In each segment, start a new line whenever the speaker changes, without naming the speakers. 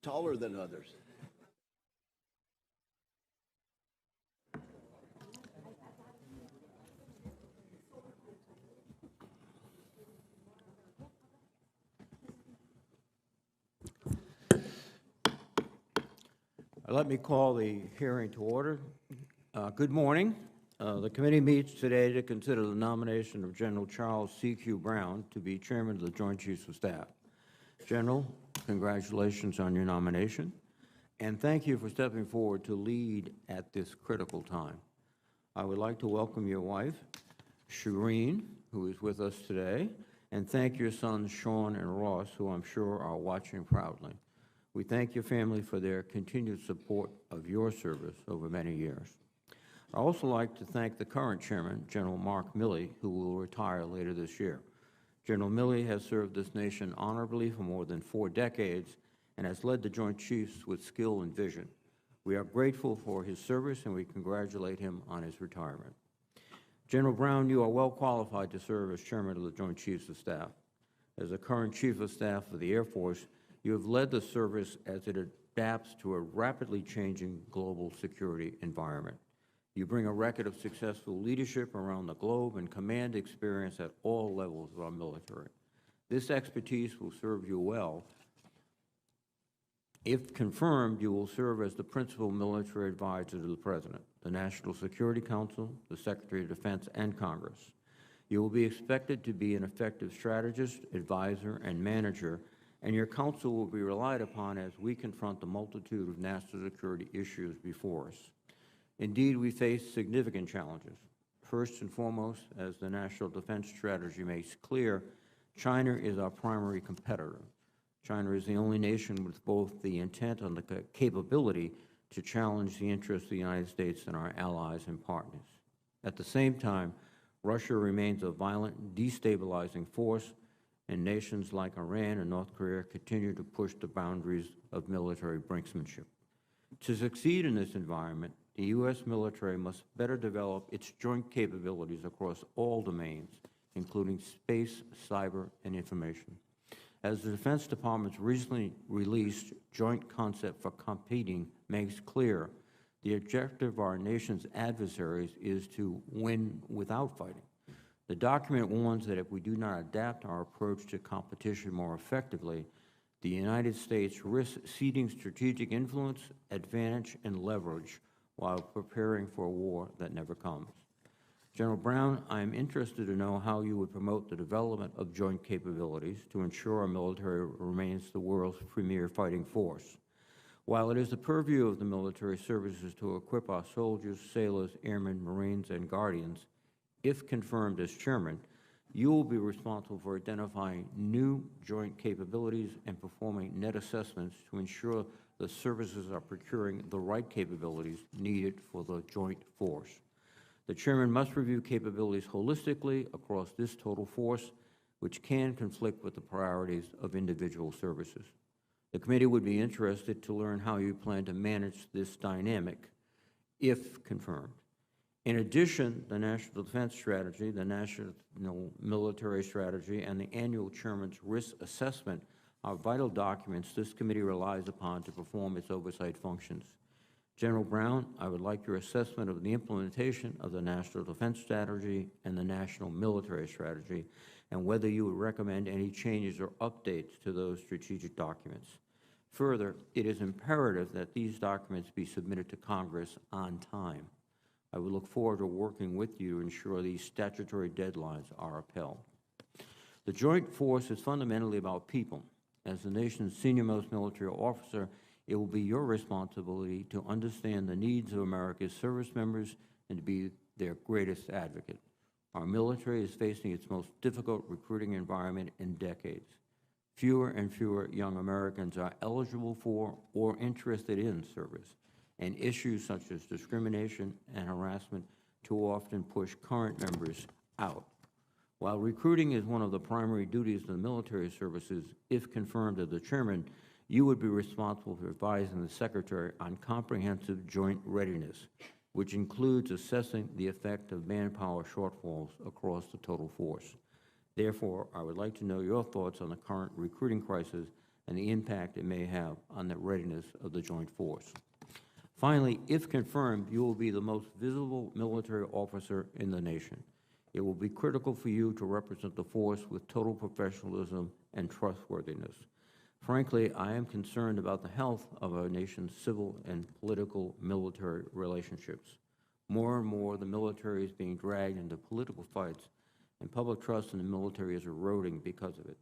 taller than others.
Let me call the hearing to order. Good morning. The committee meets today to consider the nomination of General Charles C.Q. Brown to be Chairman of the Joint Chiefs of Staff. General, congratulations on your nomination, and thank you for stepping forward to lead at this critical time. I would like to welcome your wife, Shireen, who is with us today, and thank your sons, Sean and Ross, who I'm sure are watching proudly. We thank your family for their continued support of your service over many years. I'd also like to thank the current chairman, General Mark Milley, who will retire later this year. General Milley has served this nation honorably for more than 4 decades and has led the Joint Chiefs with skill and vision. We are grateful for his service and we congratulate him on his retirement. General Brown, you are well qualified to serve as Chairman of the Joint Chiefs of Staff. As the current Chief of Staff of the Air Force, you have led the service as it adapts to a rapidly changing global security environment. You bring a record of successful leadership around the globe and command experience at all levels of our military. This expertise will serve you well. If confirmed, you will serve as the principal military advisor to the President, the National Security Council, the Secretary of Defense, and Congress. You will be expected to be an effective strategist, advisor, and manager, and your counsel will be relied upon as we confront the multitude of national security issues before us. Indeed, we face significant challenges. First and foremost, as the National Defense Strategy makes clear, China is our primary competitor. China is the only nation with both the intent and the capability to challenge the interests of the United States and our allies and partners. At the same time, Russia remains a violent, destabilizing force, and nations like Iran and North Korea continue to push the boundaries of military brinksmanship. To succeed in this environment, the U.S. military must better develop its joint capabilities across all domains, including space, cyber, and information. As the Defense Department's recently released Joint Concept for Competing makes clear, the objective of our nation's adversaries is to win without fighting. The document warns that if we do not adapt our approach to competition more effectively, the United States risks ceding strategic influence, advantage, and leverage while preparing for a war that never comes. General Brown, I am interested to know how you would promote the development of joint capabilities to ensure our military remains the world's premier fighting force. While it is the purview of the military services to equip our soldiers, sailors, airmen, Marines, and Guardians, if confirmed as chairman, you will be responsible for identifying new joint capabilities and performing net assessments to ensure the services are procuring the right capabilities needed for the joint force. The chairman must review capabilities holistically across this total force, which can conflict with the priorities of individual services. The committee would be interested to learn how you plan to manage this dynamic, if confirmed. In addition, the National Defense Strategy, the National Military Strategy, and the annual Chairman's Risk Assessment are vital documents this committee relies upon to perform its oversight functions. General Brown, I would like your assessment of the implementation of the National Defense Strategy and the National Military Strategy, and whether you would recommend any changes or updates to those strategic documents. Further, it is imperative that these documents be submitted to Congress on time. I would look forward to working with you to ensure these statutory deadlines are upheld. The joint force is fundamentally about people. As the nation's senior-most military officer, it will be your responsibility to understand the needs of America's service members and to be their greatest advocate. Our military is facing its most difficult recruiting environment in decades. Fewer and fewer young Americans are eligible for or interested in service, and issues such as discrimination and harassment too often push current members out. While recruiting is one of the primary duties of the military services, if confirmed as the chairman, you would be responsible for advising the Secretary on comprehensive joint readiness, which includes assessing the effect of manpower shortfalls across the total force. Therefore, I would like to know your thoughts on the current recruiting crisis and the impact it may have on the readiness of the joint force. Finally, if confirmed, you will be the most visible military officer in the nation. It will be critical for you to represent the force with total professionalism and trustworthiness. Frankly, I am concerned about the health of our nation's civil and political military relationships. More and more, the military is being dragged into political fights, and public trust in the military is eroding because of it.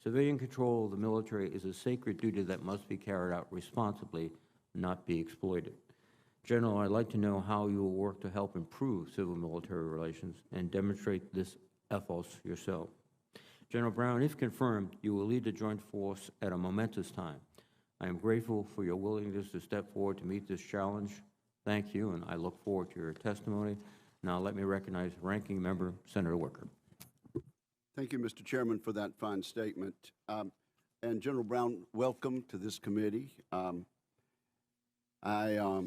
Civilian control of the military is a sacred duty that must be carried out responsibly, not be exploited. General, I'd like to know how you will work to help improve civil-military relations and demonstrate this ethos yourself. General Brown, if confirmed, you will lead the joint force at a momentous time. I am grateful for your willingness to step forward to meet this challenge. Thank you, and I look forward to your testimony. Now let me recognize Ranking Member Senator Wicker.
Thank you, Mr. Chairman, for that fine statement. And General Brown, welcome to this committee. I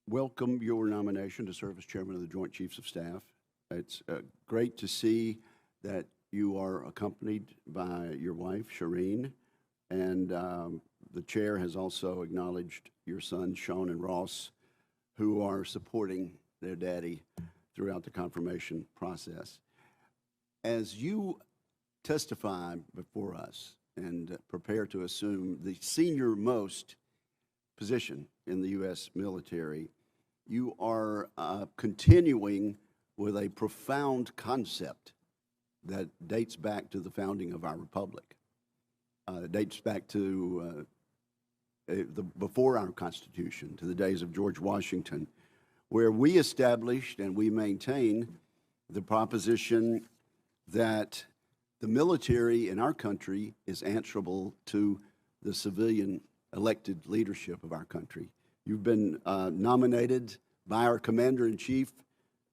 welcome your nomination to serve as Chairman of the Joint Chiefs of Staff. It's great to see that you are accompanied by your wife, Shireen, and the Chair has also acknowledged your sons, Sean and Ross, who are supporting their daddy throughout the confirmation process. As you testify before us and prepare to assume the senior-most position in the U.S. military, you are continuing with a profound concept that dates back to the founding of our republic. It dates back to before our Constitution, to the days of George Washington, where we established and we maintain the proposition that the military in our country is answerable to the civilian elected leadership of our country. You've been nominated by our Commander-in-Chief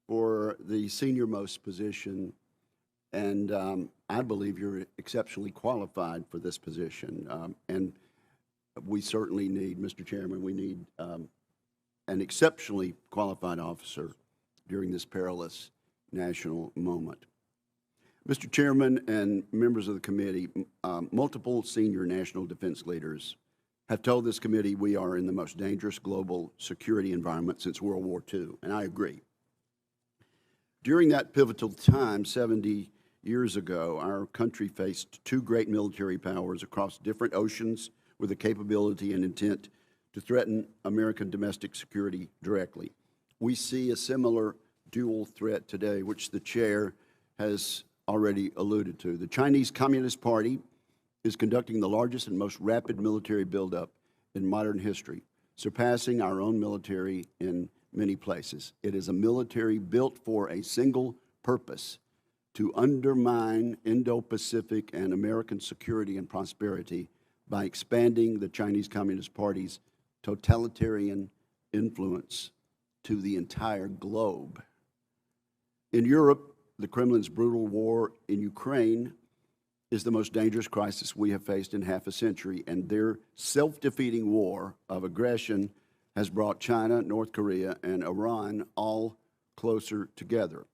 for the senior-most position, and I believe you're exceptionally qualified for this position. And we certainly need, Mr. Chairman, we need an exceptionally qualified officer during this perilous national moment. Mr. Chairman and members of the committee, multiple senior national defense leaders have told this committee we are in the most dangerous global security environment since World War II, and I agree. During that pivotal time, 70 years ago, our country faced two great military powers across different oceans with the capability and intent to threaten American domestic security directly. We see a similar dual threat today, which the Chair has already alluded to. The Chinese Communist Party is conducting the largest and most rapid military buildup in modern history, surpassing our own military in many places. It is a military built for a single purpose: to undermine Indo-Pacific and American security and prosperity by expanding the Chinese Communist Party's totalitarian influence to the entire globe. In Europe, the Kremlin's brutal war in Ukraine is the most dangerous crisis we have faced in half a century, and their self-defeating war of aggression has brought China, North Korea, and Iran all closer together.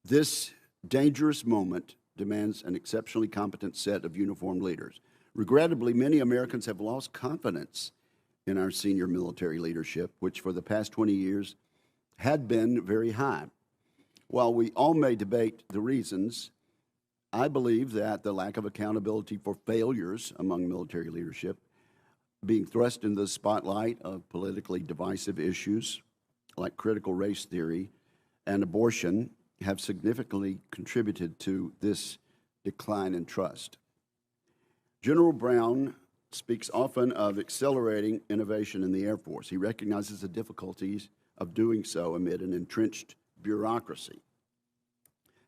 This dangerous moment demands an exceptionally competent set of uniformed leaders. Regrettably, many Americans have lost confidence in our senior military leadership, which for the past 20 years had been very high. While we all may debate the reasons, I believe that the lack of accountability for failures among military leadership, being thrust into the spotlight of politically divisive issues like critical race theory and abortion, have significantly contributed to this decline in trust. General Brown speaks often of accelerating innovation in the Air Force. He recognizes the difficulties of doing so amid an entrenched bureaucracy.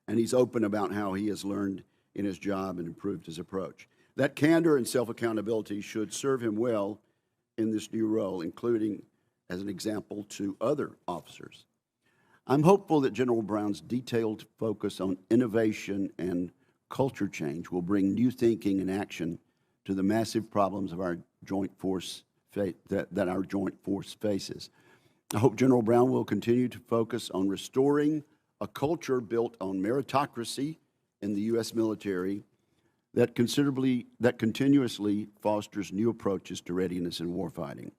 And he's open about how he has learned in his job and improved his approach. That candor and self-accountability should serve him well in this new role, including as an example to other officers. I'm hopeful that General Brown's detailed focus on innovation and culture change will bring new thinking and action to the massive problems of our joint force that our joint force faces. I hope General Brown will continue to focus on restoring a culture built on meritocracy in the U.S. military that continuously fosters new approaches to readiness and warfighting.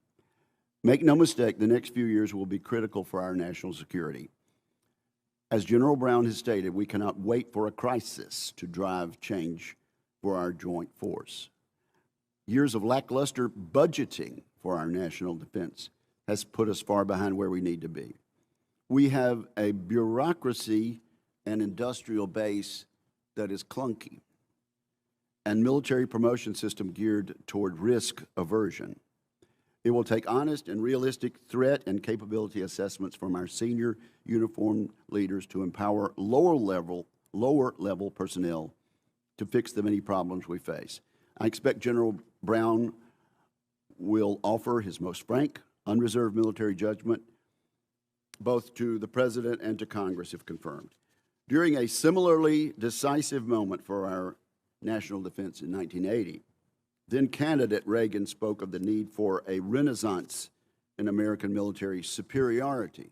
Make no mistake, the next few years will be critical for our national security. As General Brown has stated, we cannot wait for a crisis to drive change for our joint force. Years of lackluster budgeting for our national defense has put us far behind where we need to be. We have a bureaucracy and industrial base that is clunky, and military promotion system geared toward risk aversion. It will take honest and realistic threat and capability assessments from our senior uniformed leaders to empower lower level personnel to fix the many problems we face. I expect General Brown will offer his most frank, unreserved military judgment both to the President and to Congress if confirmed. During a similarly decisive moment for our national defense in 1980, then candidate Reagan spoke of the need for a renaissance in American military superiority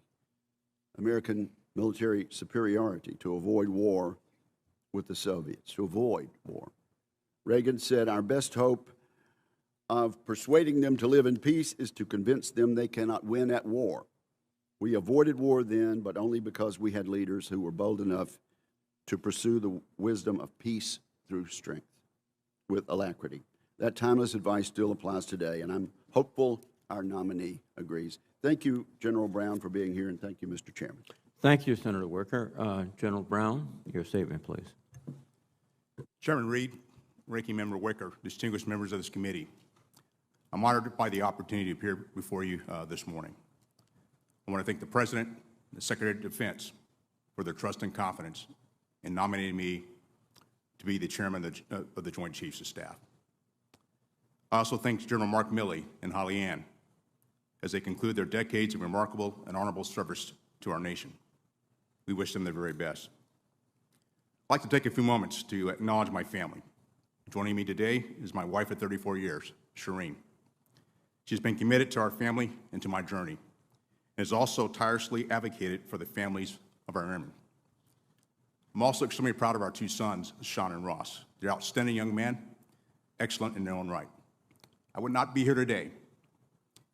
to avoid war with the Soviets, to avoid war. Reagan said, "Our best hope of persuading them to live in peace is to convince them they cannot win at war." We avoided war then, but only because we had leaders who were bold enough to pursue the wisdom of peace through strength with alacrity. That timeless advice still applies today, and I'm hopeful our nominee agrees. Thank you, General Brown, for being here, and thank you, Mr. Chairman.
Thank you, Senator Wicker. General Brown, your statement, please.
Chairman Reed, Ranking Member Wicker, distinguished members of this committee, I'm honored by the opportunity to appear before you this morning. I want to thank the President and the Secretary of Defense for their trust and confidence in nominating me to be the Chairman of the Joint Chiefs of Staff. I also thank General Mark Milley and Holly Ann as they conclude their decades of remarkable and honorable service to our nation. We wish them the very best. I'd like to take a few moments to acknowledge my family. Joining me today is my wife of 34 years, Shireen. She's been committed to our family and to my journey, and has also tirelessly advocated for the families of our airmen. I'm also extremely proud of our two sons, Sean and Ross. They're outstanding young men, excellent in their own right. I would not be here today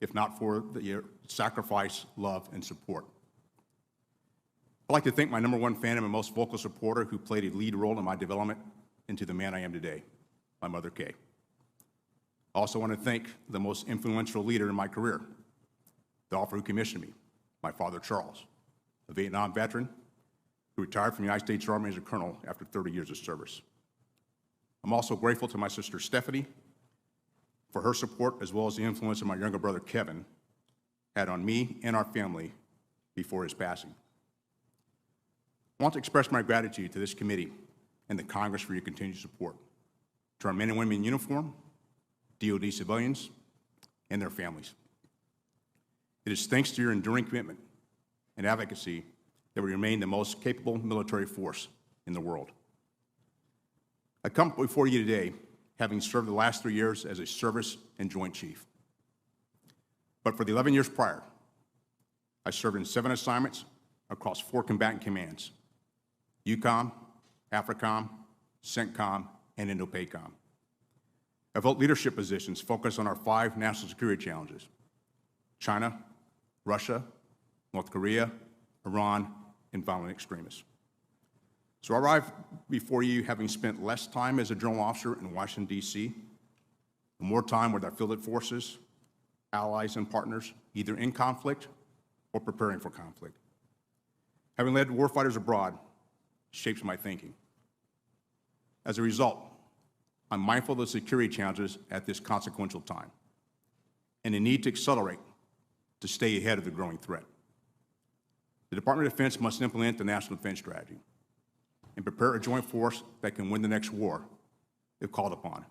if not for your sacrifice, love, and support. I'd like to thank my #1 fan and my most vocal supporter who played a lead role in my development into the man I am today, my mother, Kay. I also want to thank the most influential leader in my career, the officer who commissioned me, my father, Charles, a Vietnam veteran who retired from the United States Army as a colonel after 30 years of service. I'm also grateful to my sister, Stephanie, for her support, as well as the influence of my younger brother, Kevin, had on me and our family before his passing. I want to express my gratitude to this committee and the Congress for your continued support, to our men and women in uniform, DoD civilians, and their families. It is thanks to your enduring commitment and advocacy that we remain the most capable military force in the world. I come before you today having served the last 3 years as a service and Joint Chief. But for the 11 years prior, I served in 7 assignments across 4 combatant commands: EUCOM, AFRICOM, CENTCOM, and INDOPACOM. I've held leadership positions focused on our 5 national security challenges: China, Russia, North Korea, Iran, and violent extremists. So I arrive before you having spent less time as a general officer in Washington, D.C., and more time with our fielded forces, allies, and partners, either in conflict or preparing for conflict. Having led warfighters abroad shapes my thinking. As a result, I'm mindful of the security challenges at this consequential time and the need to accelerate to stay ahead of the growing threat. The Department of Defense must implement the National Defense Strategy and prepare a joint force that can win the next war if called upon.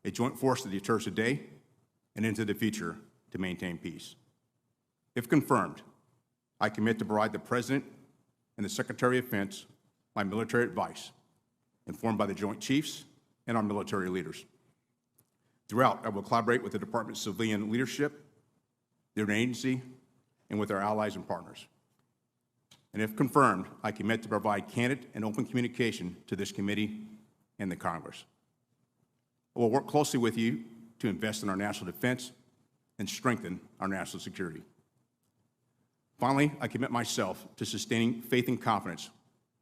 A joint force that deters today and into the future to maintain peace. If confirmed, I commit to provide the President and the Secretary of Defense my military advice, informed by the Joint Chiefs and our military leaders. Throughout, I will collaborate with the Department's civilian leadership, their agency, and with our allies and partners. And if confirmed, I commit to provide candid and open communication to this committee and the Congress. I will work closely with you to invest in our national defense and strengthen our national security. Finally, I commit myself to sustaining faith and confidence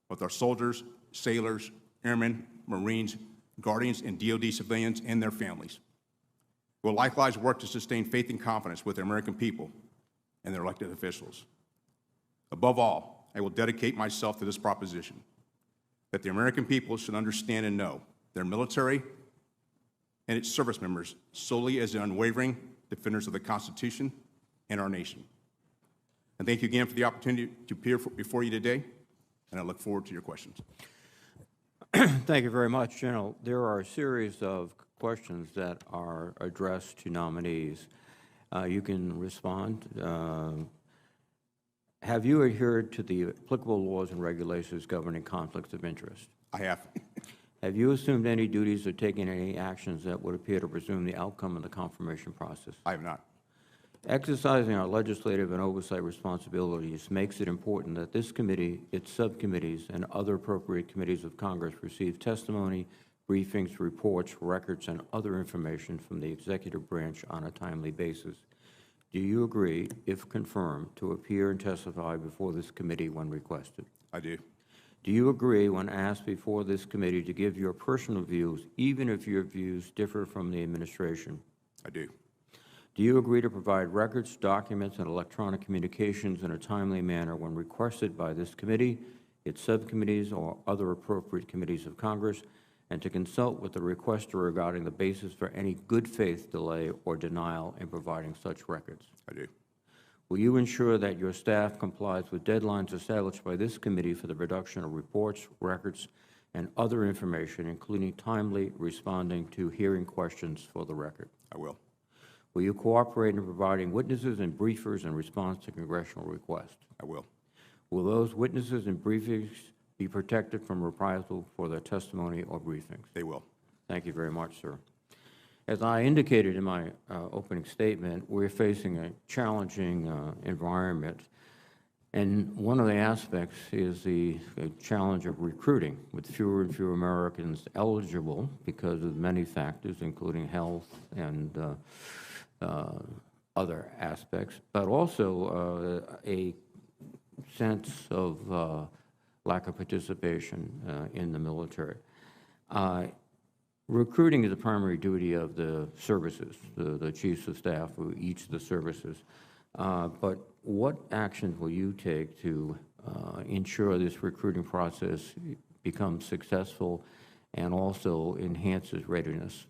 with our soldiers, sailors, airmen, Marines, Guardians, and DoD civilians and their families. We will likewise work to sustain faith and confidence with the American people and their elected officials. Above all, I will dedicate myself to this proposition, that the American people should understand and know their military and its service members solely as the unwavering defenders of the Constitution and our nation. And thank you again for the opportunity to appear before you today, and I look forward to your questions.
Thank you very much, General. There are a series of questions that are addressed to nominees. You can respond. Have you adhered to the applicable laws and regulations governing conflicts of interest?
I have.
Have you assumed any duties or taken any actions that would appear to presume the outcome of the confirmation process?
I have not.
Exercising our legislative and oversight responsibilities makes it important that this committee, its subcommittees, and other appropriate committees of Congress receive testimony, briefings, reports, records, and other information from the executive branch on a timely basis. Do you agree, if confirmed, to appear and testify before this committee when requested?
I do.
Do you agree, when asked before this committee, to give your personal views, even if your views differ from the administration?
I do.
Do you agree to provide records, documents, and electronic communications in a timely manner when requested by this committee, its subcommittees, or other appropriate committees of Congress, and to consult with the requester regarding the basis for any good faith delay or denial in providing such records?
I do.
Will you ensure that your staff complies with deadlines established by this committee for the production of reports, records, and other information, including timely responding to hearing questions for the record?
I will.
Will you cooperate in providing witnesses and briefers in response to congressional requests?
I will.
Will those witnesses and briefings be protected from reprisal for their testimony or briefings?
They will.
Thank you very much, sir. As I indicated in my opening statement, we're facing a challenging environment, and one of the aspects is the challenge of recruiting, with fewer and fewer Americans eligible because of many factors, including health and other aspects, but also a sense of lack of participation in the military. Recruiting is a primary duty of the services, the chiefs of staff of each of the services. But what actions will you take to ensure this recruiting process becomes successful and also enhances readiness?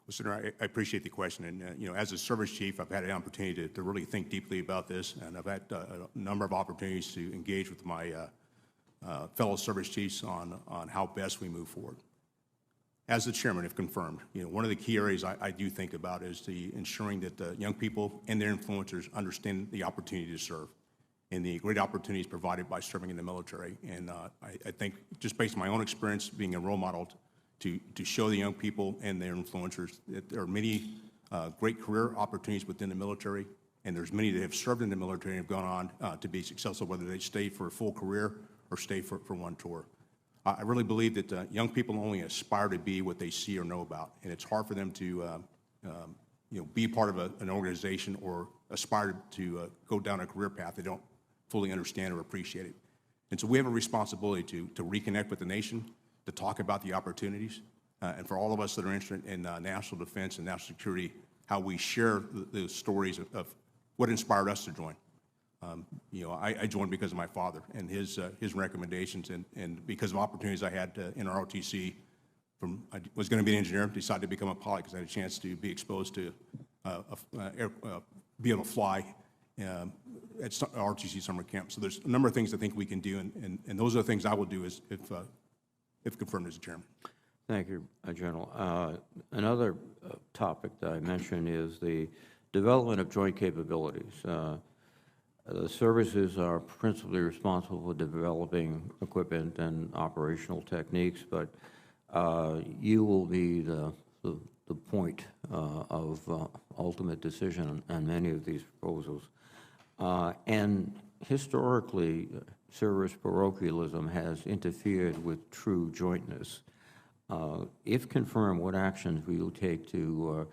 Well, Senator, I appreciate the question. And, you know, as a service chief, I've had an opportunity to really think deeply about this, and I've had a number of opportunities to engage with my fellow service chiefs on how best we move forward. As the chairman, if confirmed, you know, one of the key areas I do think about is ensuring that young people and their influencers understand the opportunity to serve and the great opportunities provided by serving in the military. And I think, just based on my own experience being a role model, to show the young people and their influencers that there are many great career opportunities within the military, and there's many that have served in the military and have gone on to be successful, whether they stay for a full career or stay for one tour. I really believe that young people only aspire to be what they see or know about, and it's hard for them to you know, be part of an organization or aspire to go down a career path they don't fully understand or appreciate it. And so we have a responsibility to reconnect with the nation, to talk about the opportunities, and for all of us that are interested in national defense and national security, how we share the stories of what inspired us to join. You know, I joined because of my father and his recommendations, and because of opportunities I had in ROTC. I was going to be an engineer, decided to become a pilot because I had a chance to be exposed to be able to fly at ROTC summer camp. So there's a number of things I think we can do, and those are the things I will do if confirmed as a chairman.
Thank you, General. Another topic that I mentioned is the development of joint capabilities. The services are principally responsible for developing equipment and operational techniques, but you will be the point of ultimate decision on many of these proposals. And historically, service parochialism has interfered with true jointness. If confirmed, what actions will you take to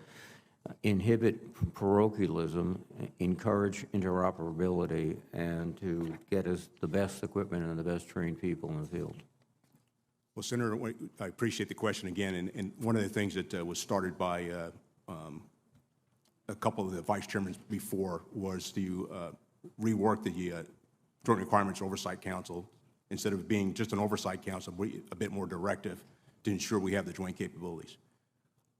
inhibit parochialism, encourage interoperability, and to get us the best equipment and the best trained people in the field?
Well, Senator, I appreciate the question again, and one of the things that was started by a couple of the vice chairmen before was to rework the Joint Requirements Oversight Council, instead of being just an oversight council, be a bit more directive to ensure we have the joint capabilities.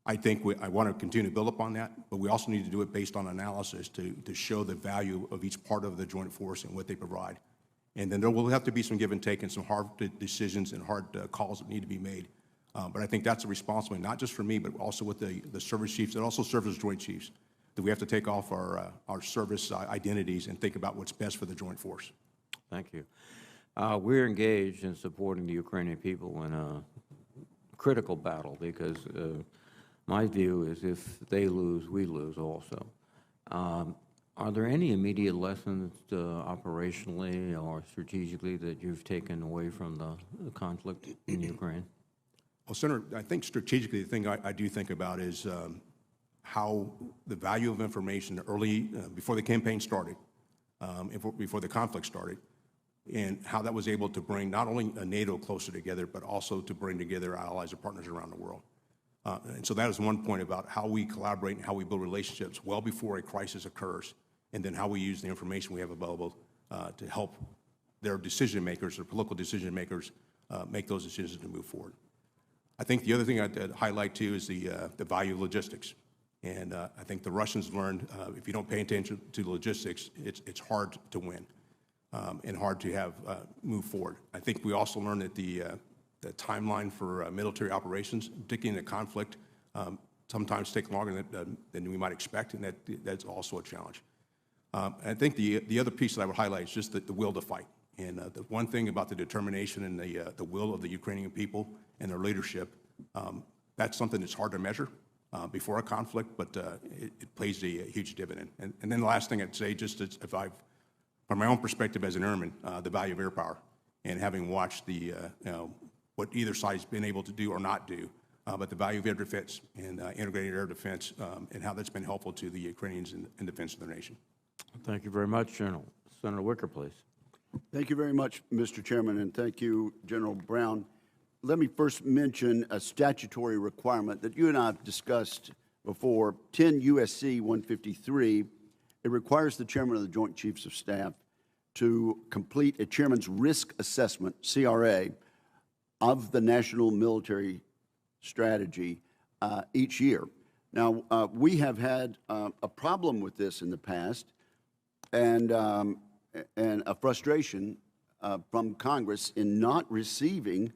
I think I want to continue to build upon that, but we also need to do it based on analysis to show the value of each part of the joint force and what they provide. And then there will have to be some give and take and some hard decisions and hard calls that need to be made. But I think that's a responsibility, not just for me, but also with the service chiefs that also serve as joint chiefs, that we have to take off our service identities and think about what's best for the joint force.
Thank you. We're engaged in supporting the Ukrainian people in a critical battle because my view is if they lose, we lose also. Are there any immediate lessons operationally or strategically that you've taken away from the conflict in Ukraine?
Well, Senator, I think strategically the thing I do think about is how the value of information early, before the campaign started, before the conflict started, and how that was able to bring not only NATO closer together, but also to bring together allies and partners around the world. And so that is one point about how we collaborate and how we build relationships well before a crisis occurs, and then how we use the information we have available to help their decision makers, their political decision makers, make those decisions to move forward. I think the other thing I'd highlight too is the value of logistics. And I think the Russians learned if you don't pay attention to logistics, it's hard to win and hard to have move forward. I think we also learned that the timeline for military operations, particularly in a conflict, sometimes take longer than we might expect, and that's also a challenge. I think the other piece that I would highlight is just the will to fight. And the one thing about the determination and the will of the Ukrainian people and their leadership, that's something that's hard to measure before a conflict, but it plays a huge dividend. And then the last thing I'd say, just as if from my own perspective as an airman, the value of air power, and having watched what either side's been able to do or not do, but the value of air defense and integrated air defense and how that's been helpful to the Ukrainians in defense of their nation.
Thank you very much, General. Senator Wicker, please.
Thank you very much, Mr. Chairman, and thank you, General Brown. Let me first mention a statutory requirement that you and I have discussed before, 10 U.S.C. 153. It requires the Chairman of the Joint Chiefs of Staff to complete a Chairman's Risk Assessment, CRA, of the National Military Strategy each year. Now, we have had a problem with this in the past, and a frustration from Congress in not receiving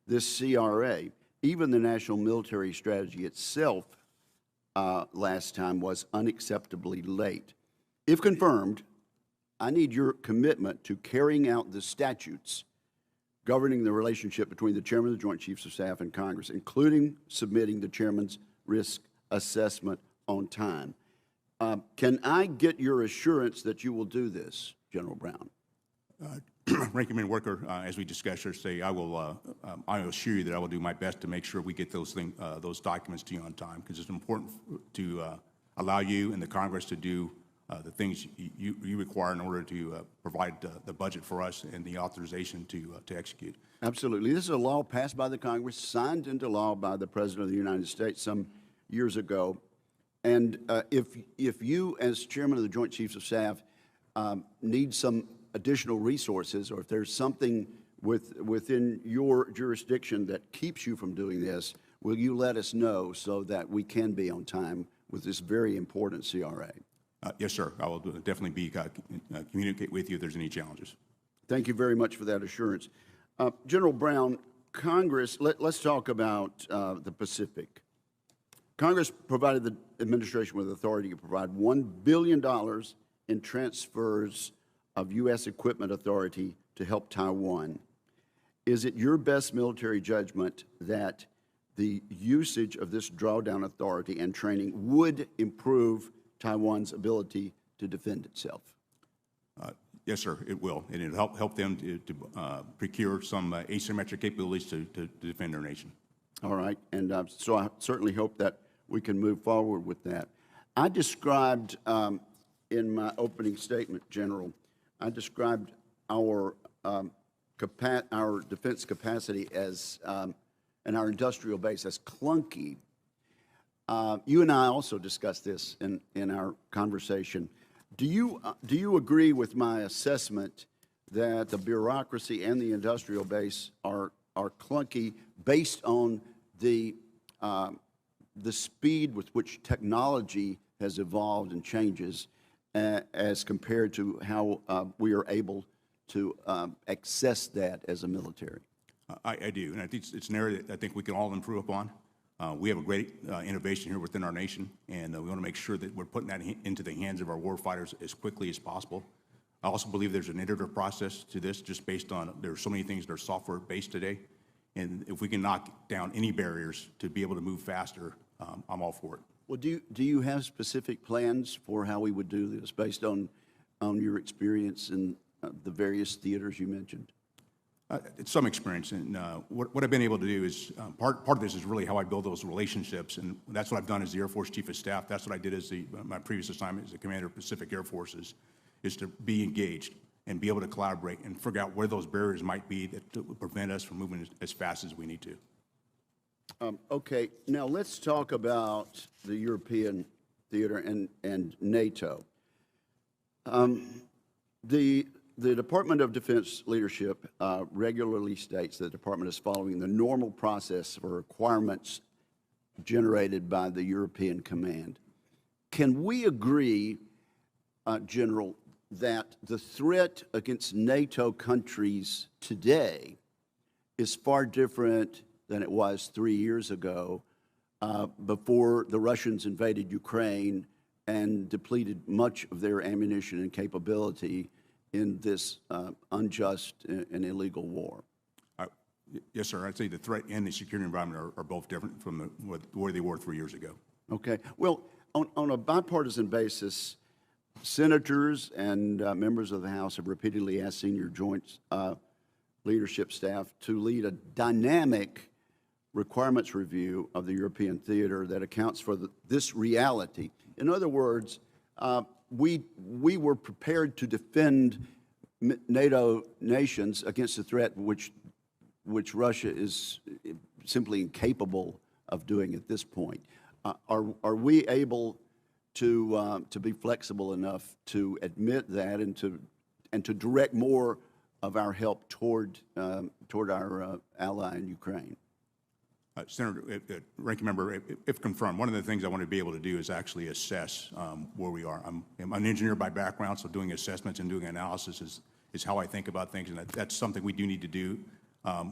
this CRA. Even the National Military Strategy itself last time was unacceptably late. If confirmed, I need your commitment to carrying out the statutes governing the relationship between the Chairman of the Joint Chiefs of Staff and Congress, including submitting the Chairman's Risk Assessment on time. Can I get your assurance that you will do this, General Brown?
Ranking Member Wicker, as we discussed yesterday, I will assure you that I will do my best to make sure we get those documents to you on time, because it's important to allow you and the Congress to do the things you require in order to provide the budget for us and the authorization to execute. Absolutely.
This is a law passed by the Congress, signed into law by the President of the United States some years ago. And if you, as Chairman of the Joint Chiefs of Staff, need some additional resources, or if there's something within your jurisdiction that keeps you from doing this, will you let us know so that we can be on time with this very important CRA?
Yes, sir. I will definitely communicate with you if there's any challenges.
Thank you very much for that assurance. General Brown, Congress, let's talk about the Pacific. Congress provided the administration with authority to provide $1 billion in transfers of U.S. equipment authority to help Taiwan. Is it your best military judgment that the usage of this drawdown authority and training would improve Taiwan's ability to defend itself?
Yes, sir, it will. And it'll help them to procure some asymmetric capabilities to defend their nation.
All right, and so I certainly hope that we can move forward with that. I described in my opening statement, General, I described our our defense capacity as and our industrial base as clunky. You and I also discussed this in our conversation. Do you agree with my assessment that the bureaucracy and the industrial base are clunky based on the speed with which technology has evolved and changes as compared to how we are able to access that as a military?
I do, and I think it's an area that I think we can all improve upon. We have a great innovation here within our nation, and we want to make sure that we're putting that into the hands of our warfighters as quickly as possible. I also believe there's an iterative process to this, just based on there are so many things that are software-based today, and if we can knock down any barriers to be able to move faster, I'm all for it.
Well, do you have specific plans for how we would do this based on your experience in the various theaters you mentioned?
It's some experience, and what I've been able to do is, part of this is really how I build those relationships, and that's what I've done as the Air Force Chief of Staff. That's what I did as my previous assignment as the Commander of Pacific Air Forces, is to be engaged and be able to collaborate and figure out where those barriers might be that would prevent us from moving as fast as we need to.
Okay, now let's talk about the European theater and NATO. The Department of Defense leadership regularly states that the department is following the normal process for requirements generated by the European Command. Can we agree, General, that the threat against NATO countries today is far different than it was 3 years ago before the Russians invaded Ukraine and depleted much of their ammunition and capability in this unjust and illegal war?
Yes, sir. I'd say the threat and the security environment are both different from where they were 3 years ago.
Okay. Well, on a bipartisan basis, senators and members of the House have repeatedly asked senior joint leadership staff to lead a dynamic requirements review of the European theater that accounts for this reality. In other words, we were prepared to defend NATO nations against the threat which Russia is simply incapable of doing at this point. Are we able to be flexible enough to admit that and to direct more of our help toward our ally in Ukraine?
Senator, Ranking Member, if confirmed, one of the things I want to be able to do is actually assess where we are. I'm an engineer by background, so doing assessments and doing analysis is how I think about things, and that's something we do need to do,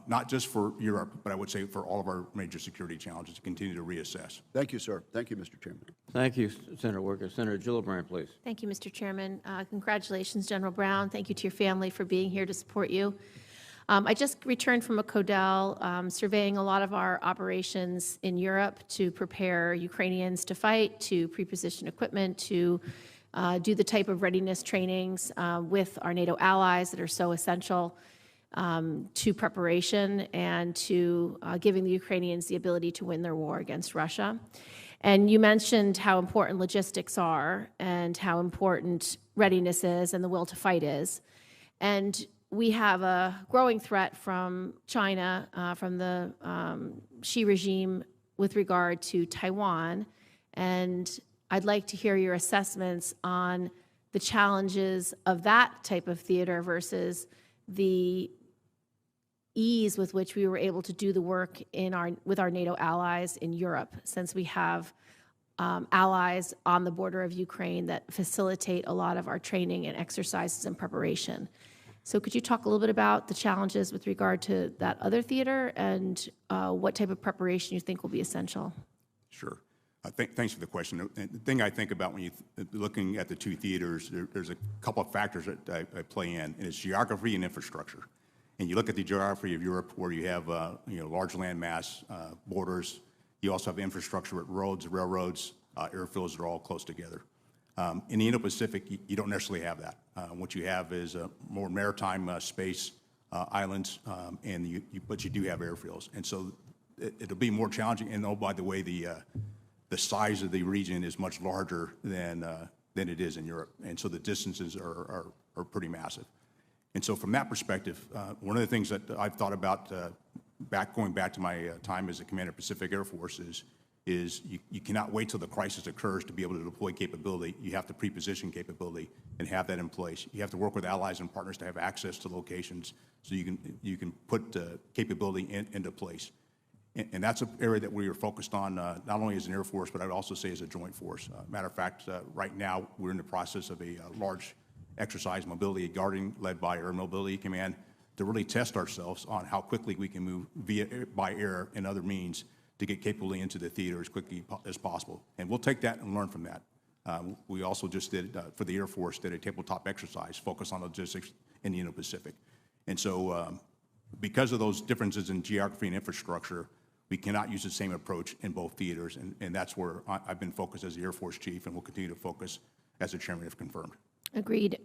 not just for Europe, but I would say for all of our major security challenges, to continue to reassess.
Thank you, sir. Thank you, Mr. Chairman.
Thank you, Senator Wicker. Senator Gillibrand, please.
Thank you, Mr. Chairman. Congratulations, General Brown. Thank you to your family for being here to support you. I just returned from a CODEL surveying a lot of our operations in Europe to prepare Ukrainians to fight, to pre-position equipment, to do the type of readiness trainings with our NATO allies that are so essential to preparation and to giving the Ukrainians the ability to win their war against Russia. And you mentioned how important logistics are and how important readiness is and the will to fight is. And we have a growing threat from China, from the Xi regime with regard to Taiwan. And I'd like to hear your assessments on the challenges of that type of theater versus the ease with which we were able to do the work with our NATO allies in Europe, since we have allies on the border of Ukraine that facilitate a lot of our training and exercises and preparation. So could you talk a little bit about the challenges with regard to that other theater and what type of preparation you think will be essential?
Sure. Thanks for the question. The thing I think about when you're looking at the two theaters, there's a couple of factors that I play in, and it's geography and infrastructure. And you look at the geography of Europe, where you have large land mass, borders. You also have infrastructure with roads, railroads, airfields that are all close together. In the Indo-Pacific, you don't necessarily have that. What you have is more maritime space, islands, but you do have airfields. And so it'll be more challenging. And oh, by the way, the size of the region is much larger than it is in Europe, and so the distances are pretty massive. And so from that perspective, one of the things that I've thought about going back to my time as a commander of Pacific Air Force is you cannot wait till the crisis occurs to be able to deploy capability. You have to pre-position capability and have that in place. You have to work with allies and partners to have access to locations so you can put capability into place. And that's an area that we are focused on, not only as an Air Force, but I would also say as a joint force. Matter of fact, right now, we're in the process of a large exercise, mobility guarding, led by Air Mobility Command, to really test ourselves on how quickly we can move by air and other means to get capability into the theater as quickly as possible. And we'll take that and learn from that. We also just did, for the Air Force, did a tabletop exercise focused on logistics in the Indo-Pacific. And so because of those differences in geography and infrastructure, we cannot use the same approach in both theaters, and that's where I've been focused as the Air Force Chief and will continue to focus as the Chairman, if confirmed.
Agreed.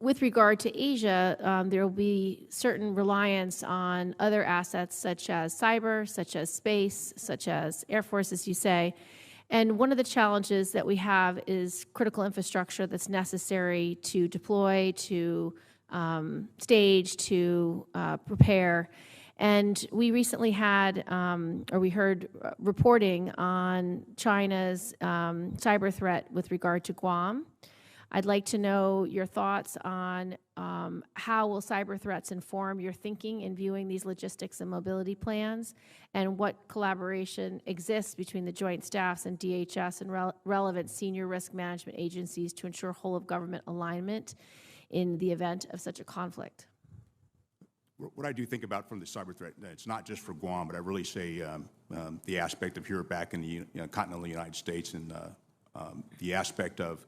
With regard to Asia, there will be certain reliance on other assets such as cyber, such as space, such as Air Force, as you say. And one of the challenges that we have is critical infrastructure that's necessary to deploy, to stage, to prepare. And we recently had, or we heard reporting on China's cyber threat with regard to Guam. I'd like to know your thoughts on how will cyber threats inform your thinking in viewing these logistics and mobility plans, and what collaboration exists between the joint staffs and DHS and relevant senior risk management agencies to ensure whole of government alignment in the event of such a conflict.
What I do think about from the cyber threat, it's not just for Guam, but I really say the aspect of here back in the continental United States, and the aspect of,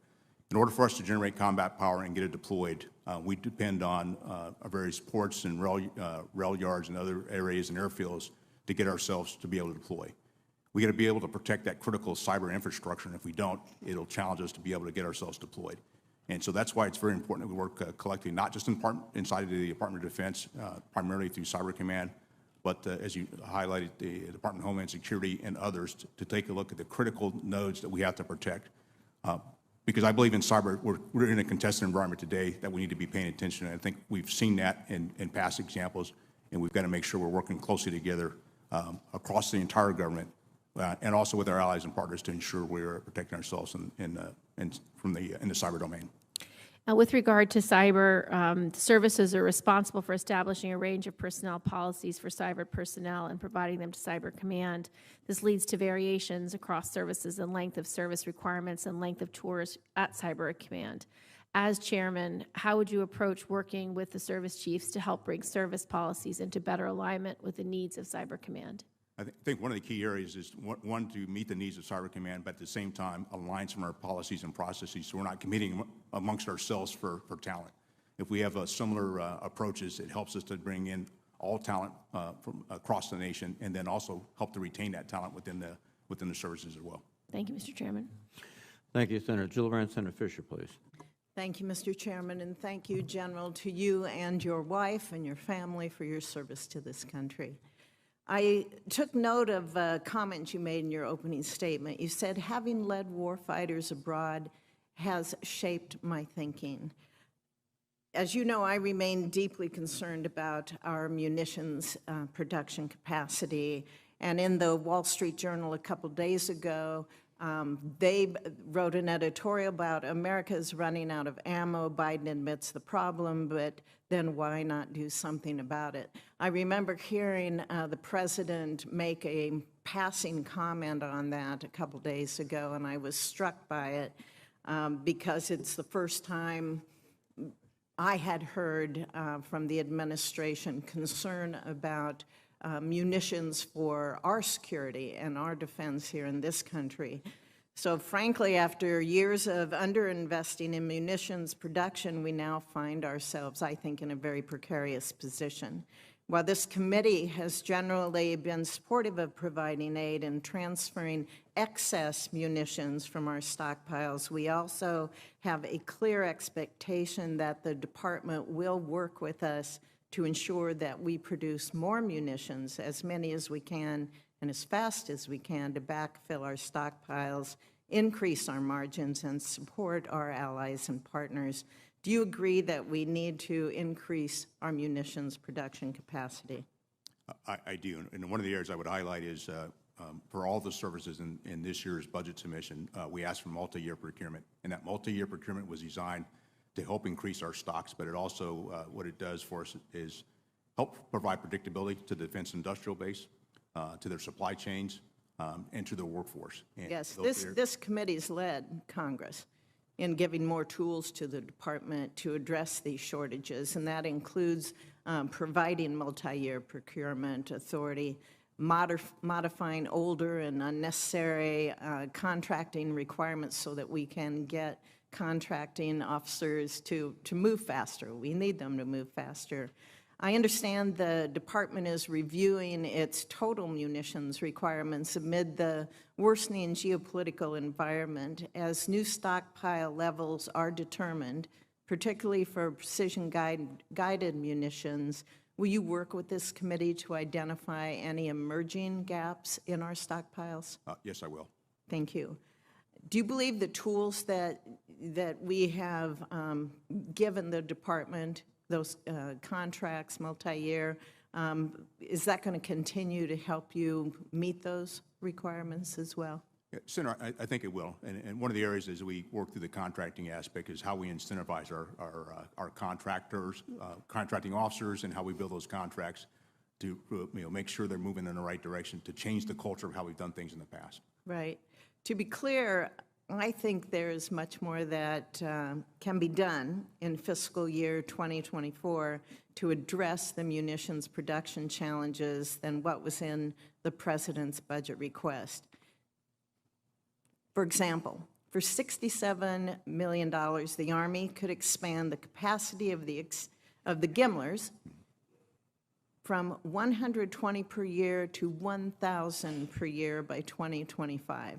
in order for us to generate combat power and get it deployed, we depend on our various ports and rail yards and other areas and airfields to get ourselves to be able to deploy. We got to be able to protect that critical cyber infrastructure, and if we don't, it'll challenge us to be able to get ourselves deployed. And so that's why it's very important that we work collectively, not just inside of the Department of Defense, primarily through Cyber Command, but as you highlighted, the Department of Homeland Security and others to take a look at the critical nodes that we have to protect. Because I believe in cyber, we're in a contested environment today that we need to be paying attention. And I think we've seen that in past examples, and we've got to make sure we're working closely together across the entire government, and also with our allies and partners to ensure we're protecting ourselves in the cyber domain.
With regard to cyber, services are responsible for establishing a range of personnel policies for cyber personnel and providing them to Cyber Command. This leads to variations across services in length of service requirements and length of tours at Cyber Command. As chairman, how would you approach working with the service chiefs to help bring service policies into better alignment with the needs of Cyber Command?
I think one of the key areas is, one, to meet the needs of Cyber Command, but at the same time, align some of our policies and processes so we're not competing amongst ourselves for talent. If we have similar approaches, it helps us to bring in all talent from across the nation, and then also help to retain that talent within the services as well.
Thank you, Mr. Chairman.
Thank you, Senator Gillibrand. Senator Fisher, please.
Thank you, Mr. Chairman, and thank you, General, to you and your wife and your family for your service to this country. I took note of a comment you made in your opening statement. You said, having led warfighters abroad has shaped my thinking. As you know, I remain deeply concerned about our munitions production capacity. And in the Wall Street Journal a couple days ago, they wrote an editorial about America's running out of ammo. Biden admits the problem, but then why not do something about it? I remember hearing the president make a passing comment on that a couple days ago, and I was struck by it because it's the first time I had heard from the administration concern about munitions for our security and our defense here in this country. So frankly, after years of underinvesting in munitions production, we now find ourselves, I think, in a very precarious position. While this committee has generally been supportive of providing aid and transferring excess munitions from our stockpiles, we also have a clear expectation that the department will work with us to ensure that we produce more munitions, as many as we can and as fast as we can, to backfill our stockpiles, increase our margins, and support our allies and partners. Do you agree that we need to increase our munitions production capacity?
I do, and one of the areas I would highlight is for all the services in this year's budget submission, we asked for multi-year procurement, and that multi-year procurement was designed to help increase our stocks, but it also, what it does for us is help provide predictability to the defense industrial base, to their supply chains, and to their workforce. And
Yes, this committee's led Congress in giving more tools to the department to address these shortages, and that includes providing multi-year procurement authority, modifying older and unnecessary contracting requirements so that we can get contracting officers to move faster. We need them to move faster. I understand the department is reviewing its total munitions requirements amid the worsening geopolitical environment as new stockpile levels are determined, particularly for precision-guided munitions. Will you work with this committee to identify any emerging gaps in our stockpiles?
Yes, I will.
Thank you. Do you believe the tools that we have given the department, those contracts, multi-year, is that going to continue to help you meet those requirements as well?
Yeah, Senator, I think it will. And one of the areas as we work through the contracting aspect is how we incentivize our contractors, contracting officers, and how we build those contracts to make sure they're moving in the right direction to change the culture of how we've done things in the past.
Right. To be clear, I think there's much more that can be done in fiscal year 2024 to address the munitions production challenges than what was in the President's budget request. For example, for $67 million, the Army could expand the capacity of the GMLRS from 120 per year to 1,000 per year by 2025.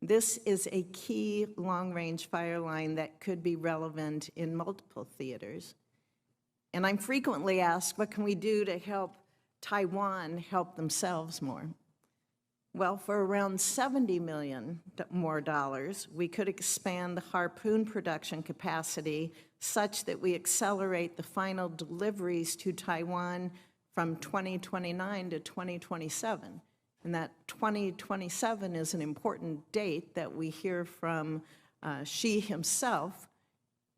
This is a key long-range fire line that could be relevant in multiple theaters. And I'm frequently asked, what can we do to help Taiwan help themselves more? Well, for around $70 million more, we could expand the Harpoon production capacity such that we accelerate the final deliveries to Taiwan from 2029 to 2027. And that 2027 is an important date that we hear from Xi himself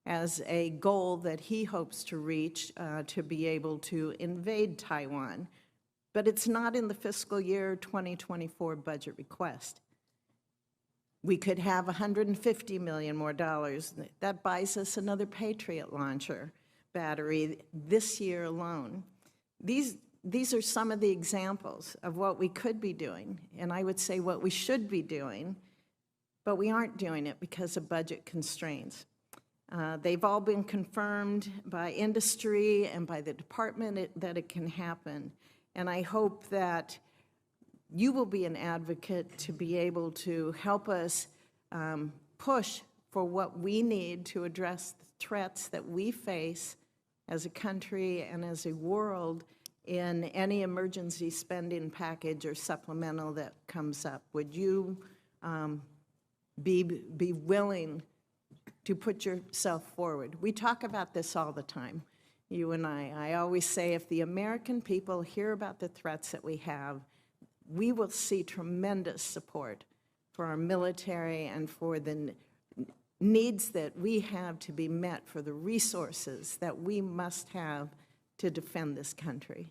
as a goal that he hopes to reach to be able to invade Taiwan. But it's not in the fiscal year 2024 budget request. We could have $150 million more. That buys us another Patriot launcher battery this year alone. These are some of the examples of what we could be doing, and I would say what we should be doing, but we aren't doing it because of budget constraints. They've all been confirmed by industry and by the department that it can happen. And I hope that you will be an advocate to be able to help us push for what we need to address the threats that we face as a country and as a world in any emergency spending package or supplemental that comes up. Would you be willing to put yourself forward? We talk about this all the time, you and I. I always say if the American people hear about the threats that we have, we will see tremendous support for our military and for the needs that we have to be met, for the resources that we must have to defend this country.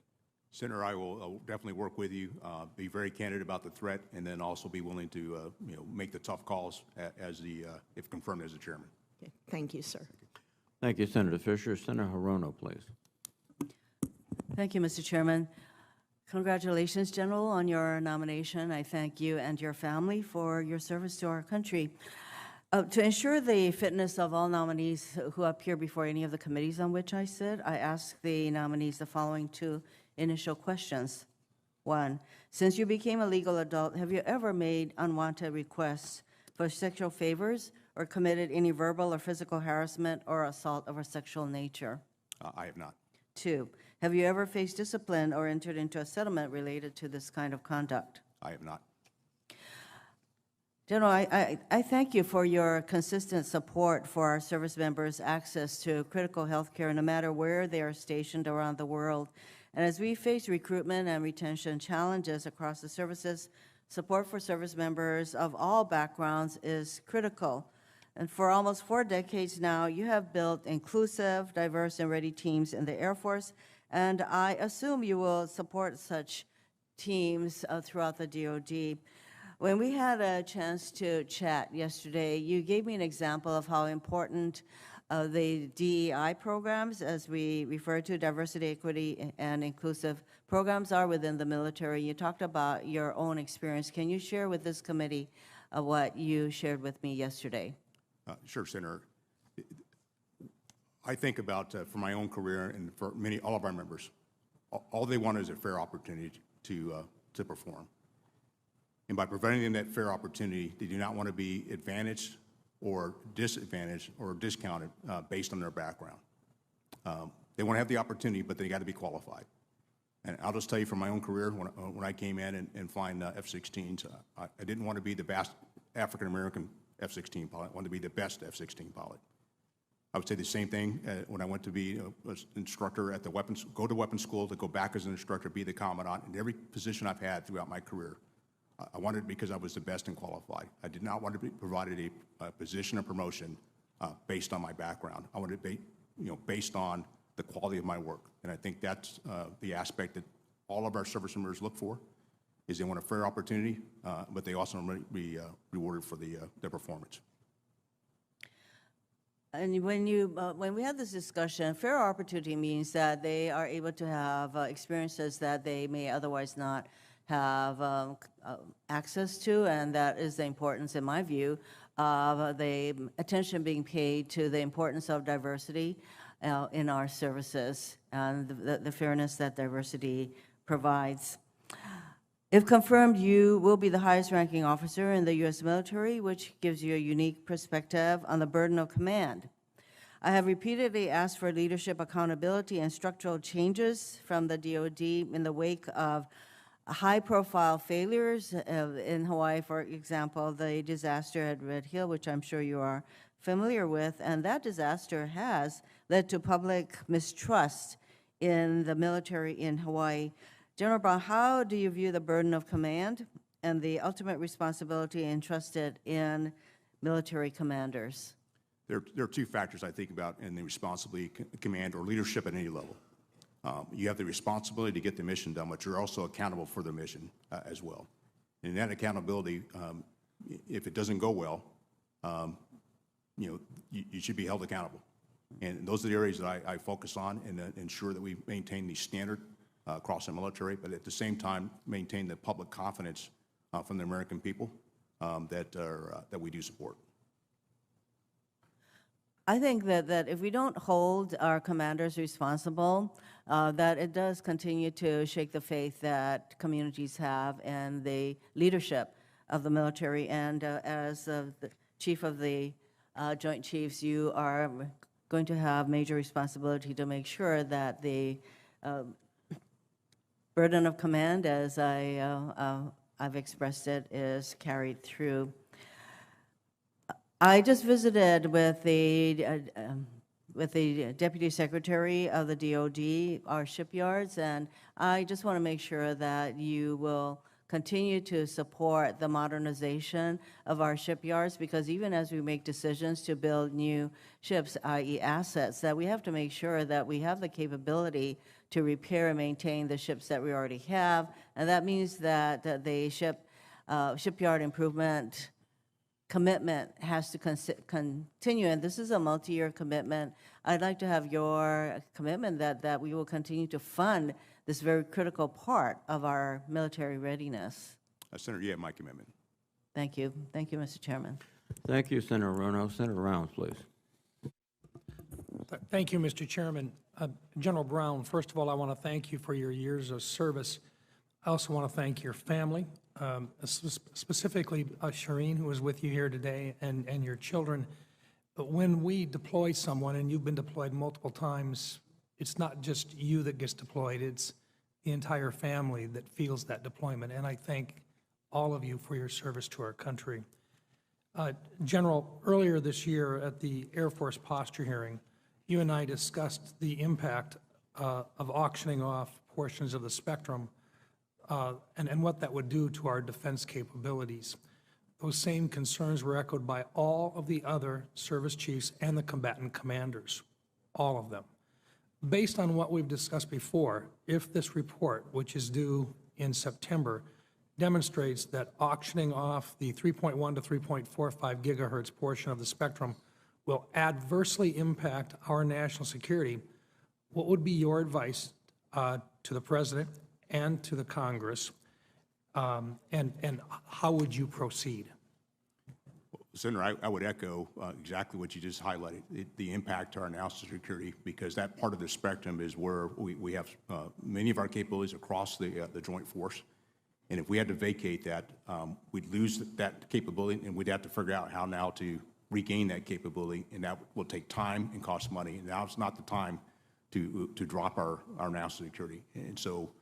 Senator, I will definitely work with you, be very candid about the threat, and then also be willing to make the tough calls if confirmed as the chairman.
Okay. Thank you, sir.
Thank you, Senator Fisher. Senator Hirono, please.
Thank you, Mr. Chairman. Congratulations, General, on your nomination. I thank you and your family for your service to our country. To ensure the fitness of all nominees who appear before any of the committees on which I sit, I ask the nominees the following two initial questions. One, since you became a legal adult, have you ever made unwanted requests for sexual favors or committed any verbal or physical harassment or assault of a sexual nature?
I have not.
Two, Have you ever faced discipline or entered into a settlement related to this kind of conduct?
I have not.
General, I thank you for your consistent support for our service members' access to critical health care no matter where they are stationed around the world. And as we face recruitment and retention challenges across the services, support for service members of all backgrounds is critical. And for almost 4 decades now, you have built inclusive, diverse, and ready teams in the Air Force, and I assume you will support such teams throughout the DoD. When we had a chance to chat yesterday, you gave me an example of how important the DEI programs, as we refer to diversity, equity, and inclusive programs, are within the military. You talked about your own experience. Can you share with this committee what you shared with me yesterday?
Sure, Senator. I think about, for my own career and for all of our members, all they want is a fair opportunity to perform. And by providing them that fair opportunity, they do not want to be advantaged or disadvantaged or discounted based on their background. They want to have the opportunity, but they got to be qualified. And I'll just tell you from my own career, when I came in and flying F-16s, I didn't want to be the best African-American F-16 pilot. I wanted to be the best F-16 pilot. I would say the same thing when I went to be an instructor at the weapons school, to go back as an instructor, be the commandant. In every position I've had throughout my career, I wanted it because I was the best and qualified. I did not want to be provided a position or promotion based on my background. I wanted it based on the quality of my work. And I think that's the aspect that all of our service members look for, is they want a fair opportunity, but they also want to be rewarded for their performance.
And when we had this discussion, fair opportunity means that they are able to have experiences that they may otherwise not have access to, and that is the importance, in my view, of the attention being paid to the importance of diversity in our services and the fairness that diversity provides. If confirmed, you will be the highest ranking officer in the U.S. military, which gives you a unique perspective on the burden of command. I have repeatedly asked for leadership accountability and structural changes from the DoD in the wake of high-profile failures in Hawaii, for example, the disaster at Red Hill, which I'm sure you are familiar with, and that disaster has led to public mistrust in the military in Hawaii. General Brown, how do you view the burden of command and the ultimate responsibility entrusted in military commanders?
There are 2 factors I think about in the responsibility command or leadership at any level. You have the responsibility to get the mission done, but you're also accountable for the mission as well. And that accountability, if it doesn't go well, you should be held accountable. And those are the areas that I focus on and ensure that we maintain the standard across the military, but at the same time maintain the public confidence from the American people that we do support.
I think that if we don't hold our commanders responsible, that it does continue to shake the faith that communities have in the leadership of the military. And as the chief of the Joint Chiefs, you are going to have major responsibility to make sure that the burden of command, as I've expressed it, is carried through. I just visited with the Deputy Secretary of the DoD, our shipyards, and I just want to make sure that you will continue to support the modernization of our shipyards, because even as we make decisions to build new ships, i.e. assets, that we have to make sure that we have the capability to repair and maintain the ships that we already have, and that means that the shipyard improvement commitment has to continue, and this is a multi-year commitment. I'd like to have your commitment that we will continue to fund this very critical part of our military readiness.
Senator, you have my commitment.
Thank you. Thank you, Mr. Chairman.
Thank you, Senator Rono. Senator Rounds, please.
Thank you, Mr. Chairman. General Brown, first of all, I want to thank you for your years of service. I also want to thank your family, specifically Shireen, who is with you here today, and your children. But when we deploy someone, and you've been deployed multiple times, it's not just you that gets deployed, it's the entire family that feels that deployment. And I thank all of you for your service to our country. General, earlier this year at the Air Force posture hearing, you and I discussed the impact of auctioning off portions of the spectrum and what that would do to our defense capabilities. Those same concerns were echoed by all of the other service chiefs and the combatant commanders, all of them. Based on what we've discussed before, if this report, which is due in September, demonstrates that auctioning off the 3.1 to 3.45 gigahertz portion of the spectrum will adversely impact our national security, what would be your advice to the President and to the Congress, and how would you proceed?
Senator, I would echo exactly what you just highlighted, the impact to our national security, because that part of the spectrum is where we have many of our capabilities across the Joint Force. And if we had to vacate that, we'd lose that capability, and we'd have to figure out how now to regain that capability, and that will take time and cost money. And now it's not the time to drop our national security. And so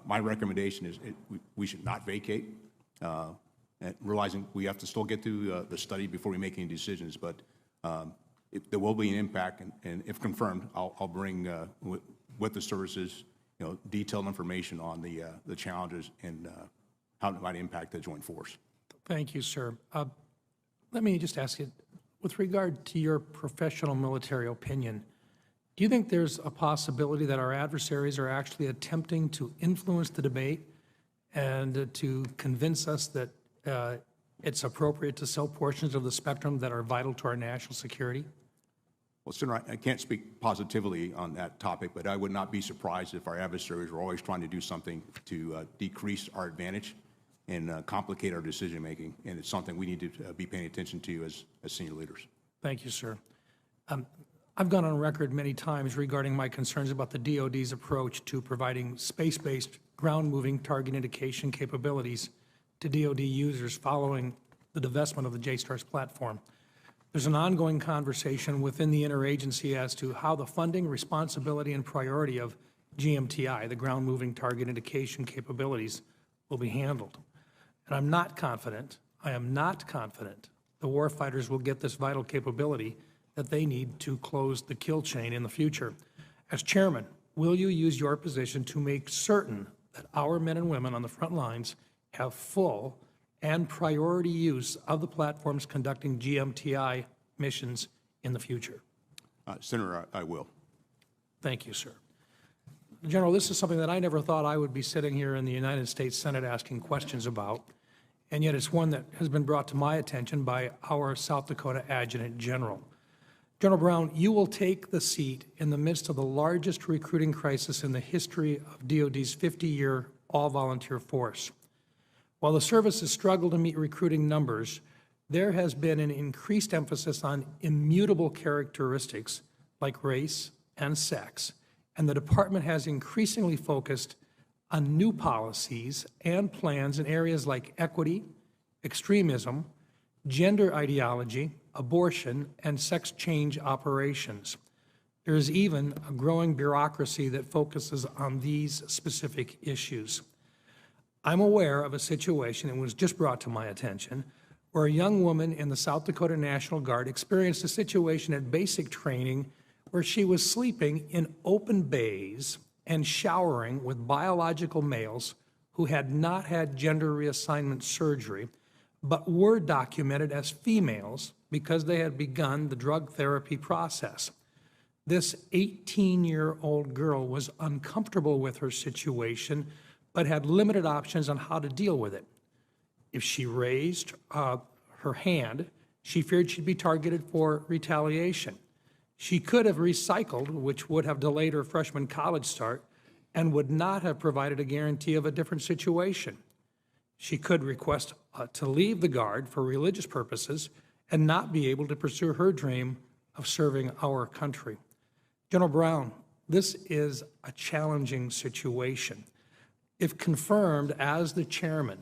my recommendation is we should not vacate, and realizing we have to still get through the study before we make any decisions. But there will be an impact, and if confirmed, I'll bring with the services, detailed information on the challenges and how it might impact the Joint Force.
Thank you, sir. Let me just ask you, with regard to your professional military opinion, do you think there's a possibility that our adversaries are actually attempting to influence the debate and to convince us that it's appropriate to sell portions of the spectrum that are vital to our national security?
Well, Senator, I can't speak positively on that topic, but I would not be surprised if our adversaries were always trying to do something to decrease our advantage and complicate our decision-making, and it's something we need to be paying attention to as senior leaders.
Thank you, sir. I've gone on record many times regarding my concerns about the DoD's approach to providing space-based ground-moving target indication capabilities to DoD users following the divestment of the JSTARS platform. There's an ongoing conversation within the interagency as to how the funding, responsibility, and priority of GMTI, the ground-moving target indication capabilities, will be handled. And I'm not confident, I am not confident, the warfighters will get this vital capability that they need to close the kill chain in the future. As chairman, will you use your position to make certain that our men and women on the front lines have full and priority use of the platforms conducting GMTI missions in the future?
Senator, I will.
Thank you, sir. General, this is something that I never thought I would be sitting here in the United States Senate asking questions about, and yet it's one that has been brought to my attention by our South Dakota Adjutant General. General Brown, you will take the seat in the midst of the largest recruiting crisis in the history of DoD's 50-year all-volunteer force. While the service has struggled to meet recruiting numbers, there has been an increased emphasis on immutable characteristics like race and sex, and the department has increasingly focused on new policies and plans in areas like equity, extremism, gender ideology, abortion, and sex change operations. There is even a growing bureaucracy that focuses on these specific issues. I'm aware of a situation that was just brought to my attention where a young woman in the South Dakota National Guard experienced a situation at basic training where she was sleeping in open bays and showering with biological males who had not had gender reassignment surgery, but were documented as females because they had begun the drug therapy process. This 18-year-old girl was uncomfortable with her situation, but had limited options on how to deal with it. If she raised her hand, she feared she'd be targeted for retaliation. She could have recycled, which would have delayed her freshman college start and would not have provided a guarantee of a different situation. She could request to leave the Guard for religious purposes and not be able to pursue her dream of serving our country. General Brown, this is a challenging situation. If confirmed as the chairman,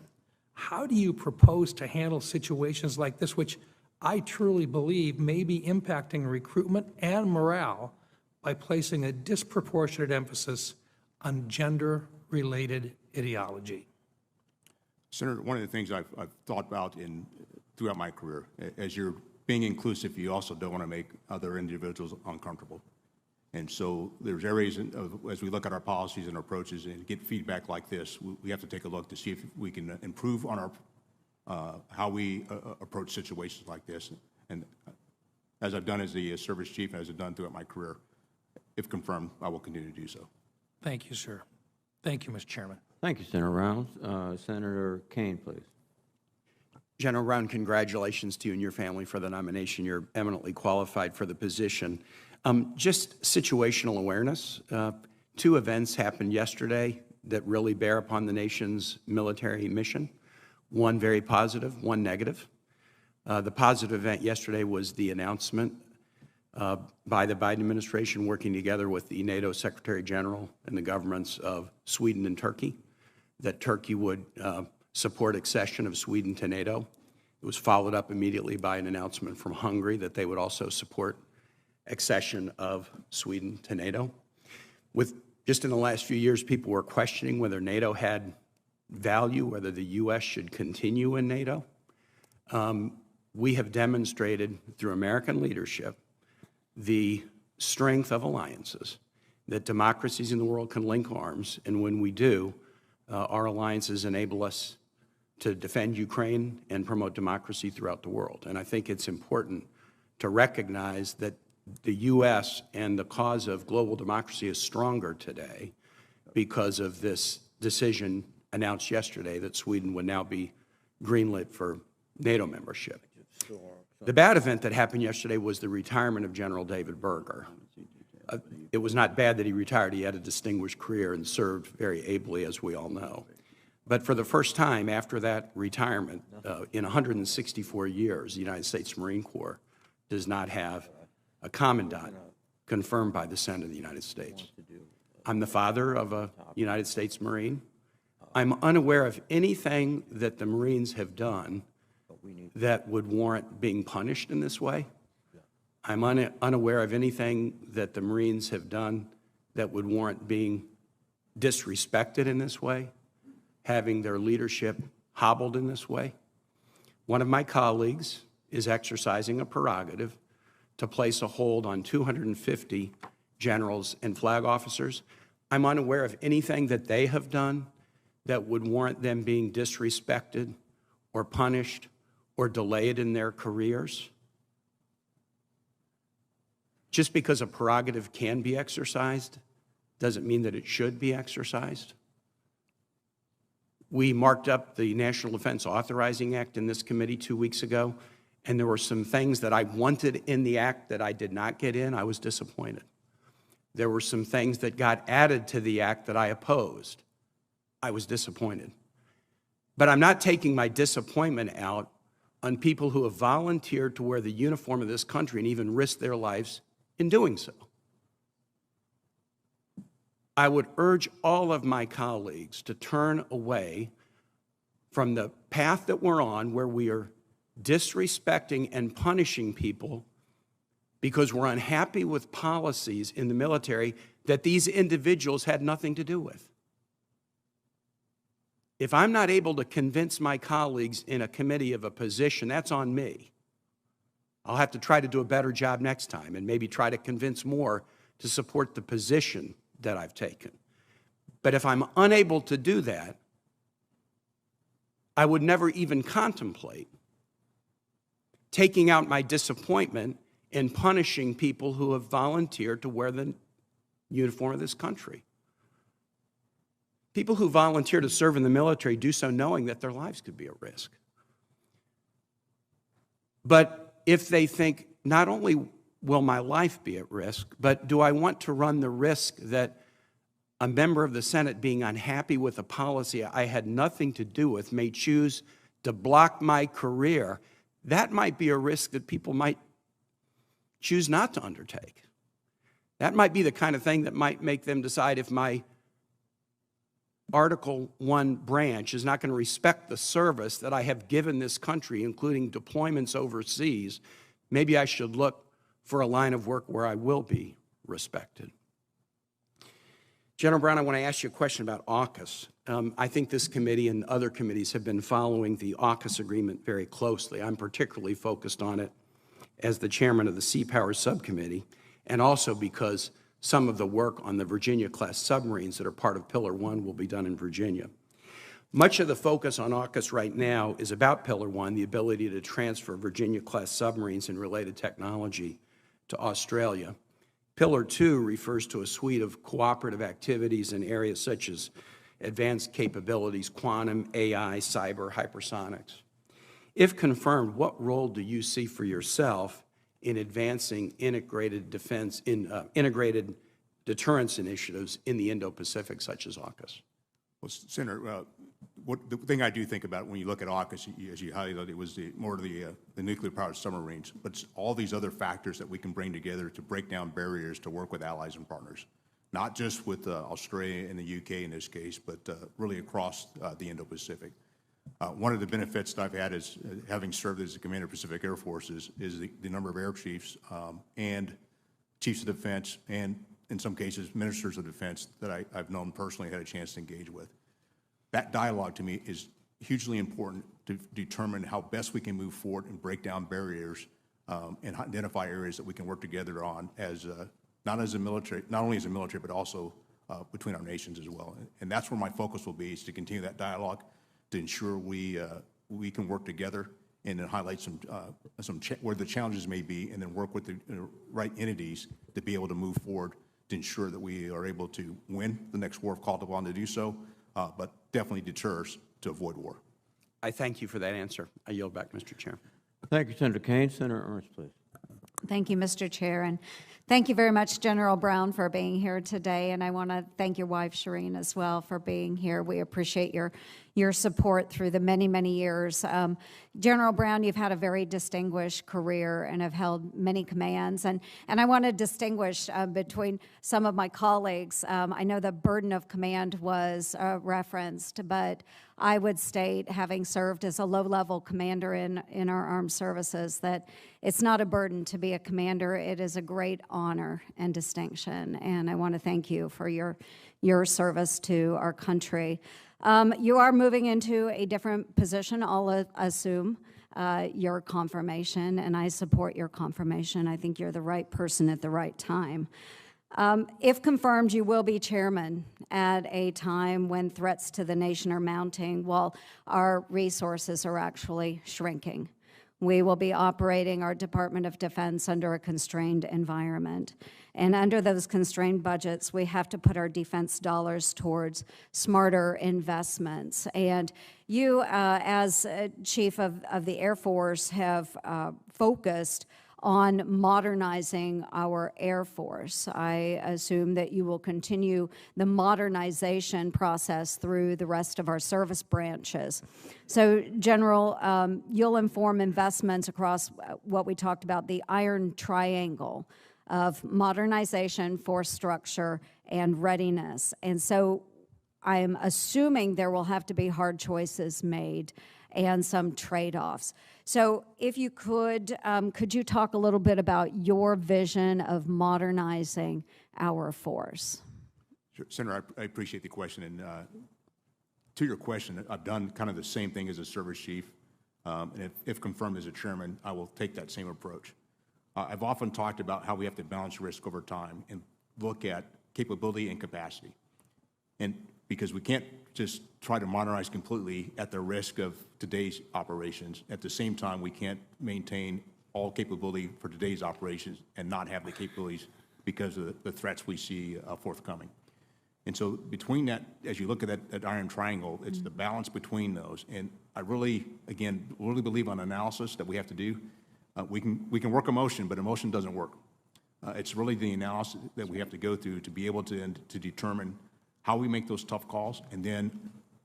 how do you propose to handle situations like this, which I truly believe may be impacting recruitment and morale by placing a disproportionate emphasis on gender-related ideology.
Senator, one of the things I've thought about throughout my career, as you're being inclusive, you also don't want to make other individuals uncomfortable. And so there's areas as we look at our policies and approaches and get feedback like this, we have to take a look to see if we can improve on our how we approach situations like this. And as I've done as the service chief, as I've done throughout my career, if confirmed, I will continue to do so.
Thank you, sir. Thank you, Mr. Chairman.
Thank you, Senator Rounds. Senator Kane, please.
General Brown, congratulations to you and your family for the nomination. You're eminently qualified for the position. Just situational awareness. 2 events happened yesterday that really bear upon the nation's military mission. One very positive, one negative. The positive event yesterday was the announcement by the Biden administration working together with the NATO Secretary General and the governments of Sweden and Turkey that Turkey would support accession of Sweden to NATO. It was followed up immediately by an announcement from Hungary that they would also support accession of Sweden to NATO. Just in the last few years, people were questioning whether NATO had value, whether the U.S. should continue in NATO. We have demonstrated through American leadership the strength of alliances, that democracies in the world can link arms, and when we do, our alliances enable us to defend Ukraine and promote democracy throughout the world. And I think it's important to recognize that the U.S. and the cause of global democracy is stronger today because of this decision announced yesterday that Sweden would now be greenlit for NATO membership. The bad event that happened yesterday was the retirement of General David Berger. It was not bad that he retired. He had a distinguished career and served very ably, as we all know. But for the first time after that retirement, in 164 years, the United States Marine Corps does not have a commandant confirmed by the Senate of the United States. I'm the father of a United States Marine. I'm unaware of anything that the Marines have done that would warrant being punished in this way. I'm unaware of anything that the Marines have done that would warrant being disrespected in this way, having their leadership hobbled in this way. One of my colleagues is exercising a prerogative to place a hold on 250 generals and flag officers. I'm unaware of anything that they have done that would warrant them being disrespected or punished or delayed in their careers. Just because a prerogative can be exercised doesn't mean that it should be exercised. We marked up the National Defense Authorizing Act in this committee 2 weeks ago, and there were some things that I wanted in the act that I did not get in. I was disappointed. There were some things that got added to the act that I opposed. I was disappointed. But I'm not taking my disappointment out on people who have volunteered to wear the uniform of this country and even risk their lives in doing so. I would urge all of my colleagues to turn away from the path that we're on, where we are disrespecting and punishing people because we're unhappy with policies in the military that these individuals had nothing to do with. If I'm not able to convince my colleagues in a committee of a position, that's on me. I'll have to try to do a better job next time and maybe try to convince more to support the position that I've taken. But if I'm unable to do that, I would never even contemplate taking out my disappointment in punishing people who have volunteered to wear the uniform of this country. People who volunteer to serve in the military do so knowing that their lives could be at risk. But if they think, not only will my life be at risk, but do I want to run the risk that a member of the Senate being unhappy with a policy I had nothing to do with may choose to block my career, that might be a risk that people might choose not to undertake. That might be the kind of thing that might make them decide, if my Article I branch is not going to respect the service that I have given this country, including deployments overseas, maybe I should look for a line of work where I will be respected. General Brown, I want to ask you a question about AUKUS. I think this committee and other committees have been following the AUKUS agreement very closely. I'm particularly focused on it as the chairman of the Sea Power Subcommittee, and also because some of the work on the Virginia-class submarines that are part of Pillar 1 will be done in Virginia. Much of the focus on AUKUS right now is about Pillar 1, the ability to transfer Virginia-class submarines and related technology to Australia. Pillar 2 refers to a suite of cooperative activities in areas such as advanced capabilities, quantum, AI, cyber, hypersonics. If confirmed, what role do you see for yourself in advancing integrated integrated deterrence initiatives in the Indo-Pacific, such as AUKUS?
Well, Senator, the thing I do think about when you look at AUKUS, as you highlighted, it was more the nuclear-powered submarines, but it's all these other factors that we can bring together to break down barriers to work with allies and partners, not just with Australia and the UK in this case, but really across the Indo-Pacific. One of the benefits that I've had is having served as the commander of Pacific Air Forces is the number of air chiefs and chiefs of defense and, in some cases, ministers of defense that I've known personally and had a chance to engage with. That dialogue to me is hugely important to determine how best we can move forward and break down barriers and identify areas that we can work together on as not only as a military, but also between our nations as well. And that's where my focus will be, is to continue that dialogue to ensure we can work together and then highlight where the challenges may be, and then work with the right entities to be able to move forward to ensure that we are able to win the next war if called upon to do so, but definitely deter us to avoid war.
I thank you for that answer. I yield back, Mr. Chairman.
Thank you, Senator Kane. Senator Ernst, please.
Thank you, Mr. Chair, and thank you very much, General Brown, for being here today. And I want to thank your wife, Shireen, as well, for being here. We appreciate your support through the many, many years. General Brown, you've had a very distinguished career and have held many commands. And I want to distinguish between some of my colleagues. I know the burden of command was referenced, but I would state, having served as a low-level commander in our armed services, that it's not a burden to be a commander. It is a great honor and distinction, and I want to thank you for your service to our country. You are moving into a different position, I'll assume, your confirmation, and I support your confirmation. I think you're the right person at the right time. If confirmed, you will be chairman at a time when threats to the nation are mounting while our resources are actually shrinking. We will be operating our Department of Defense under a constrained environment. And under those constrained budgets, we have to put our defense dollars towards smarter investments. And you, as Chief of the Air Force, have focused on modernizing our Air Force. I assume that you will continue the modernization process through the rest of our service branches. So, General, you'll inform investments across what we talked about, the iron triangle of modernization, force structure, and readiness. And so I'm assuming there will have to be hard choices made and some trade-offs. So if you could you talk a little bit about your vision of modernizing our force?
Sure. Senator, I appreciate the question. And to your question, I've done kind of the same thing as a service chief. And if confirmed as a chairman, I will take that same approach. I've often talked about how we have to balance risk over time and look at capability and capacity. And because we can't just try to modernize completely at the risk of today's operations. At the same time, we can't maintain all capability for today's operations and not have the capabilities because of the threats we see forthcoming. And so between that, as you look at that iron triangle, it's the balance between those. And I really, again, really believe on analysis that we have to do. We can work emotion, but emotion doesn't work. It's really the analysis that we have to go through to be able to determine how we make those tough calls, and then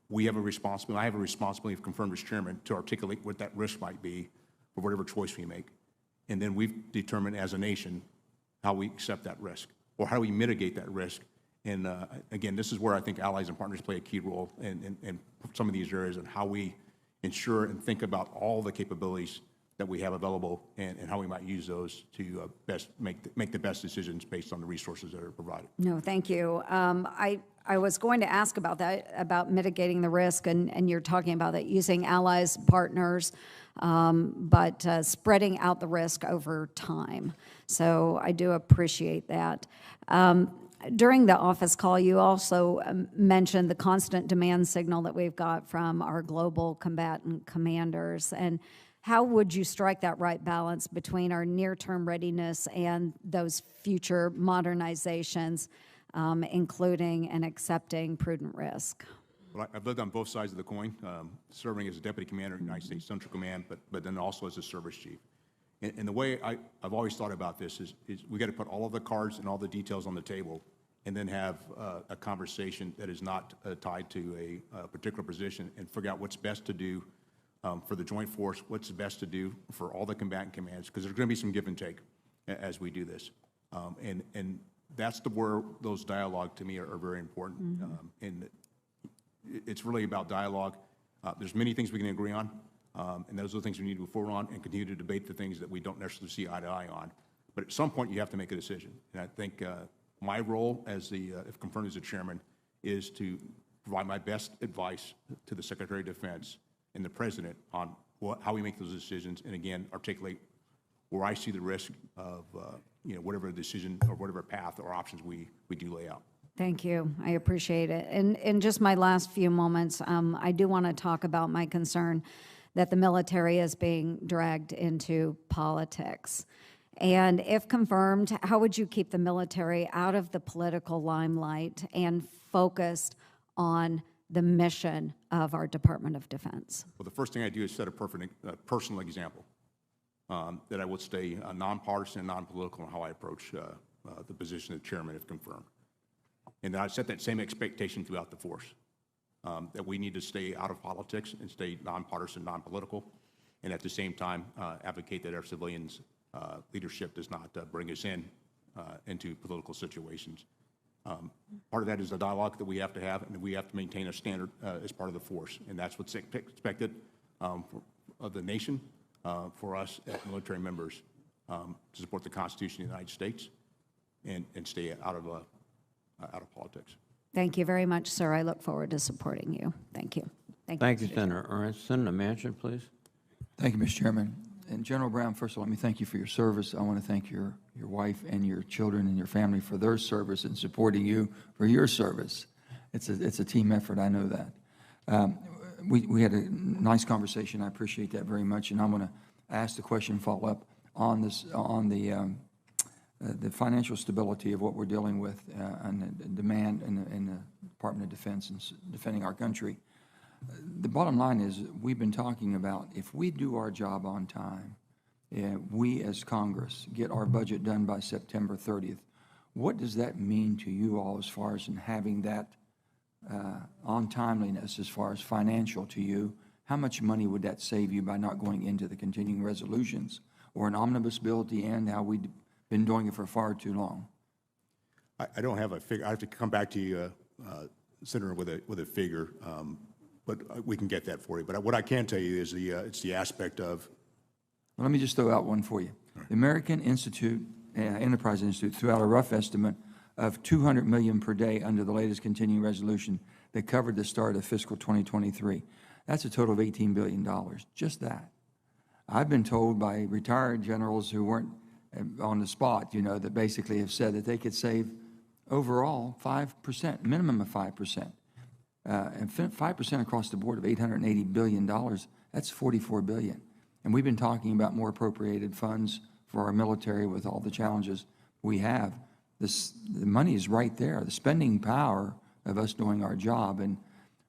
we have a responsibility. I have a responsibility, if confirmed as chairman, to articulate what that risk might be for whatever choice we make. And then we've determined as a nation how we accept that risk, or how we mitigate that risk. And again, this is where I think allies and partners play a key role in some of these areas, and how we ensure and think about all the capabilities that we have available and how we might use those to best make the best decisions based on the resources that are provided.
No, thank you. I was going to ask about that, about mitigating the risk, and you're talking about that using allies, partners, but spreading out the risk over time. So I do appreciate that. During the office call, you also mentioned the constant demand signal that we've got from our global combatant commanders. And how would you strike that right balance between our near-term readiness and those future modernizations, including and accepting prudent risk?
Well, I've lived on both sides of the coin, serving as a deputy commander of the United States Central Command, but then also as a service chief. And the way I've always thought about this is we got to put all of the cards and all the details on the table and then have a conversation that is not tied to a particular position and figure out what's best to do for the joint force, what's best to do for all the combatant commands, because there's going to be some give and take as we do this. And that's where those dialogue to me are very important. And it's really about dialogue. There's many things we can agree on. And those are the things we need to move forward on and continue to debate the things that we don't necessarily see eye to eye on. But at some point, you have to make a decision. And I think my role as if confirmed as the chairman, is to provide my best advice to the Secretary of Defense and the President on how we make those decisions, and again, articulate where I see the risk of whatever decision or whatever path or options we do lay out.
Thank you. I appreciate it. And in just my last few moments, I do want to talk about my concern that the military is being dragged into politics. And if confirmed, how would you keep the military out of the political limelight and focused on the mission of our Department of Defense?
Well, the first thing I do is set a personal example that I would stay nonpartisan and non-political in how I approach the position of chairman if confirmed. And then I set that same expectation throughout the force, that we need to stay out of politics and stay nonpartisan, non-political, and at the same time advocate that our civilians' leadership does not bring us into political situations. Part of that is the dialogue that we have to have, and we have to maintain a standard as part of the force, and that's what's expected of the nation, for us as military members, to support the Constitution of the United States and stay out of politics.
Thank you very much, sir. I look forward to supporting you. Thank you.
Thank you, Senator Ernst. Senator Manchin, please.
Thank you, Mr. Chairman. And General Brown, first of all, let me thank you for your service. I want to thank your wife and your children and your family for their service and supporting you for your service. It's a team effort, I know that. We had a nice conversation. I appreciate that very much. And I'm going to ask the question, follow up on this, on the financial stability of what we're dealing with and the demand in the Department of Defense and defending our country. The bottom line is we've been talking about if we do our job on time, we as Congress get our budget done by September 30th, what does that mean to you all as far as in having that on timeliness as far as financial to you? How much money would that save you by not going into the continuing resolutions or an omnibus bill at the end, how we've been doing it for far too long?
I don't have a figure. I have to come back to you, Senator, with a figure. But we can get that for you. But what I can tell you is it's the aspect of.
Well, let me just throw out one for you. The American Enterprise Institute threw out a rough estimate of $200 million per day under the latest continuing resolution that covered the start of fiscal 2023. That's a total of $18 billion, just that. I've been told by retired generals who weren't on the spot, that basically have said that they could save overall 5%, minimum of 5%. And 5% across the board of $880 billion, that's $44 billion. And we've been talking about more appropriated funds for our military with all the challenges we have. The money is right there, the spending power of us doing our job. And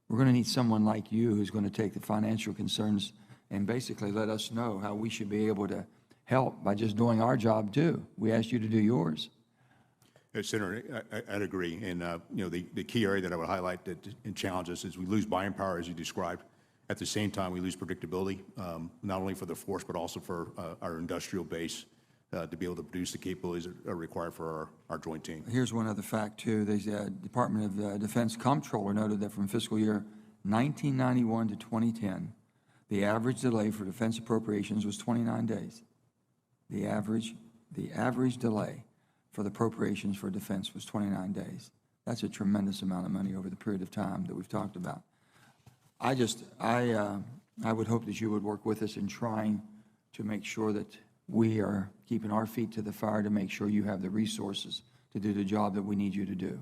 we're going to need someone like you who's going to take the financial concerns and basically let us know how we should be able to help by just doing our job too. We asked you to do yours.
Senator, I'd agree. And the key area that I would highlight that challenges is we lose buying power, as you described. At the same time, we lose predictability, not only for the force, but also for our industrial base to be able to produce the capabilities that are required for our joint team.
Here's one other fact, too. The Department of Defense Comptroller noted that from fiscal year 1991 to 2010, The average delay for defense appropriations was 29 days. The average delay for the appropriations for defense was 29 days. That's a tremendous amount of money over the period of time that we've talked about. I would hope that you would work with us in trying to make sure that we are keeping our feet to the fire to make sure you have the resources to do the job that we need you to do.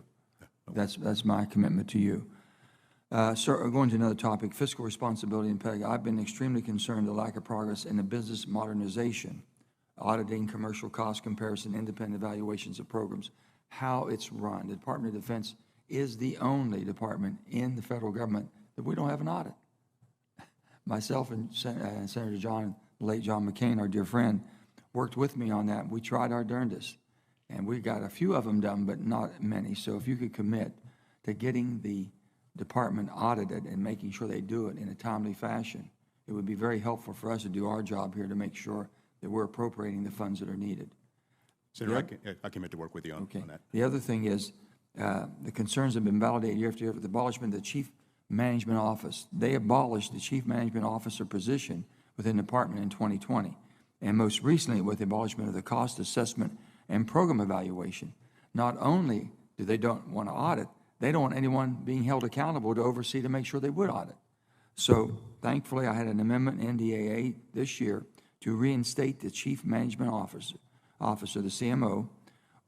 That's my commitment to you. Sir, going to another topic, fiscal responsibility and pay. I've been extremely concerned the lack of progress in the business modernization, auditing, commercial cost comparison, independent evaluations of programs, how it's run. The Department of Defense is the only department in the federal government that we don't have an audit. Myself and Senator John, late John McCain, our dear friend, worked with me on that. We tried our darndest, and we got a few of them done, but not many. So if you could commit to getting the department audited and making sure they do it in a timely fashion, it would be very helpful for us to do our job here to make sure that we're appropriating the funds that are needed.
Senator, I commit to work with you on that.
The other thing is the concerns have been validated year after year with the abolishment of the Chief Management Office. They abolished the Chief Management Officer position within the department in 2020, and most recently with the abolishment of the cost assessment and program evaluation. Not only do they don't want to audit, they don't want anyone being held accountable to oversee to make sure they would audit. So thankfully, I had an amendment in NDAA this year to reinstate the Chief Management Officer, the CMO,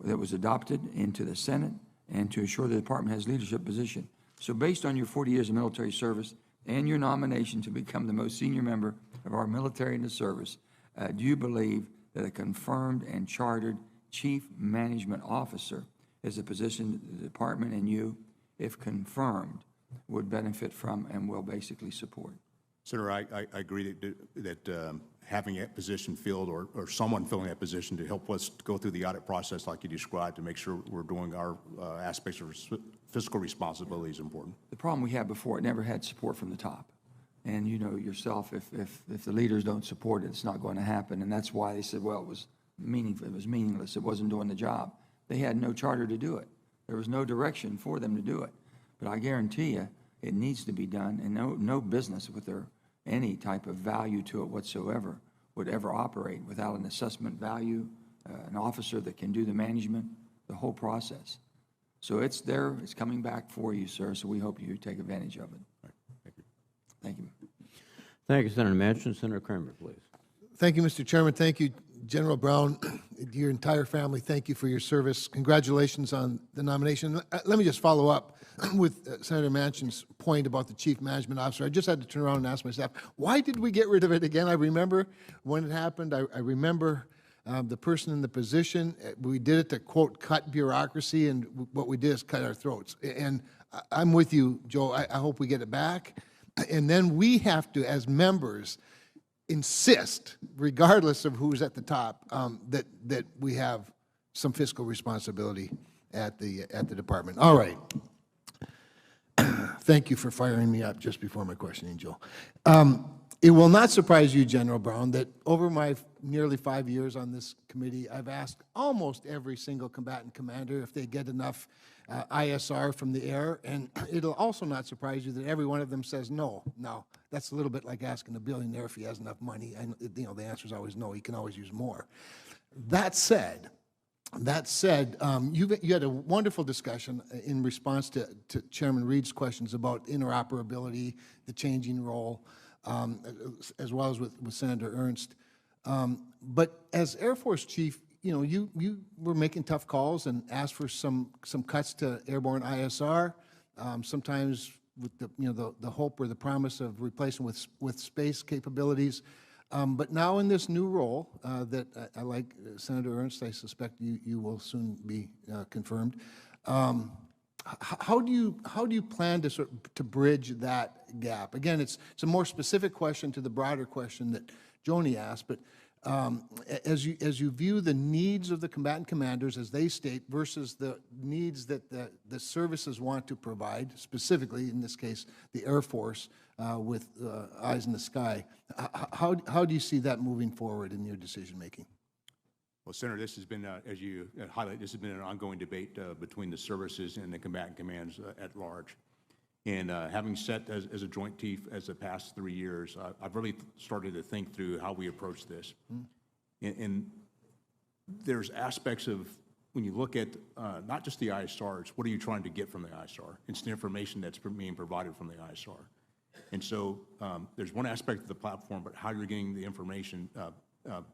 that was adopted into the Senate and to ensure the department has leadership position. So based on your 40 years of military service and your nomination to become the most senior member of our military in the service, do you believe that a confirmed and chartered Chief Management Officer is a position that the department and you, if confirmed, would benefit from and will basically support?
Senator, I agree that having that position filled or someone filling that position to help us go through the audit process like you described to make sure we're doing our aspects of fiscal responsibility is important.
The problem we had before, it never had support from the top. And you know yourself, if the leaders don't support it, it's not going to happen. And that's why they said, well, it was meaningless. It wasn't doing the job. They had no charter to do it. There was no direction for them to do it. But I guarantee you, it needs to be done, and no business with any type of value to it whatsoever would ever operate without an assessment value, an officer that can do the management, the whole process. So it's there, it's coming back for you, sir, so we hope you take advantage of it.
Right. Thank you.
Thank you.
Thank you, Senator Manchin. Senator Kramer, please.
Thank you, Mr. Chairman. Thank you, General Brown, your entire family. Thank you for your service. Congratulations on the nomination. Let me just follow up with Senator Manchin's point about the Chief Management Officer. I just had to turn around and ask my staff, why did we get rid of it again? I remember when it happened. I remember the person in the position. We did it to, quote, cut bureaucracy, and what we did is cut our throats. And I'm with you, Joe. I hope we get it back. And then we have to, as members, insist, regardless of who's at the top, that we have some fiscal responsibility at the department. All right. Thank you for firing me up just before my questioning, Joe. It will not surprise you, General Brown, that over my nearly 5 years on this committee, I've asked almost every single combatant commander if they get enough ISR from the air, and it'll also not surprise you that every one of them says no. Now, that's a little bit like asking a billionaire if he has enough money. And you know, the answer is always no. He can always use more. That said, you had a wonderful discussion in response to Chairman Reed's questions about interoperability, the changing role, as well as with Senator Ernst. But as Air Force Chief, you know, you were making tough calls and asked for some cuts to airborne ISR, sometimes with the hope or the promise of replacing with space capabilities. But now in this new role that I like, Senator Ernst, I suspect you will soon be confirmed. How do you plan to bridge that gap? Again, it's a more specific question to the broader question that Joni asked, but as you view the needs of the combatant commanders as they state versus the needs that the services want to provide, specifically in this case the Air Force with eyes in the sky, how do you see that moving forward in your decision making?
Well, Senator, this has been, as you highlight, this has been an ongoing debate between the services and the combatant commands at large. And having sat as a Joint Chief as the past 3 years, I've really started to think through how we approach this. And there's aspects of, when you look at not just the ISRs, what are you trying to get from the ISR? It's the information that's being provided from the ISR. And so there's one aspect of the platform, but how you're getting the information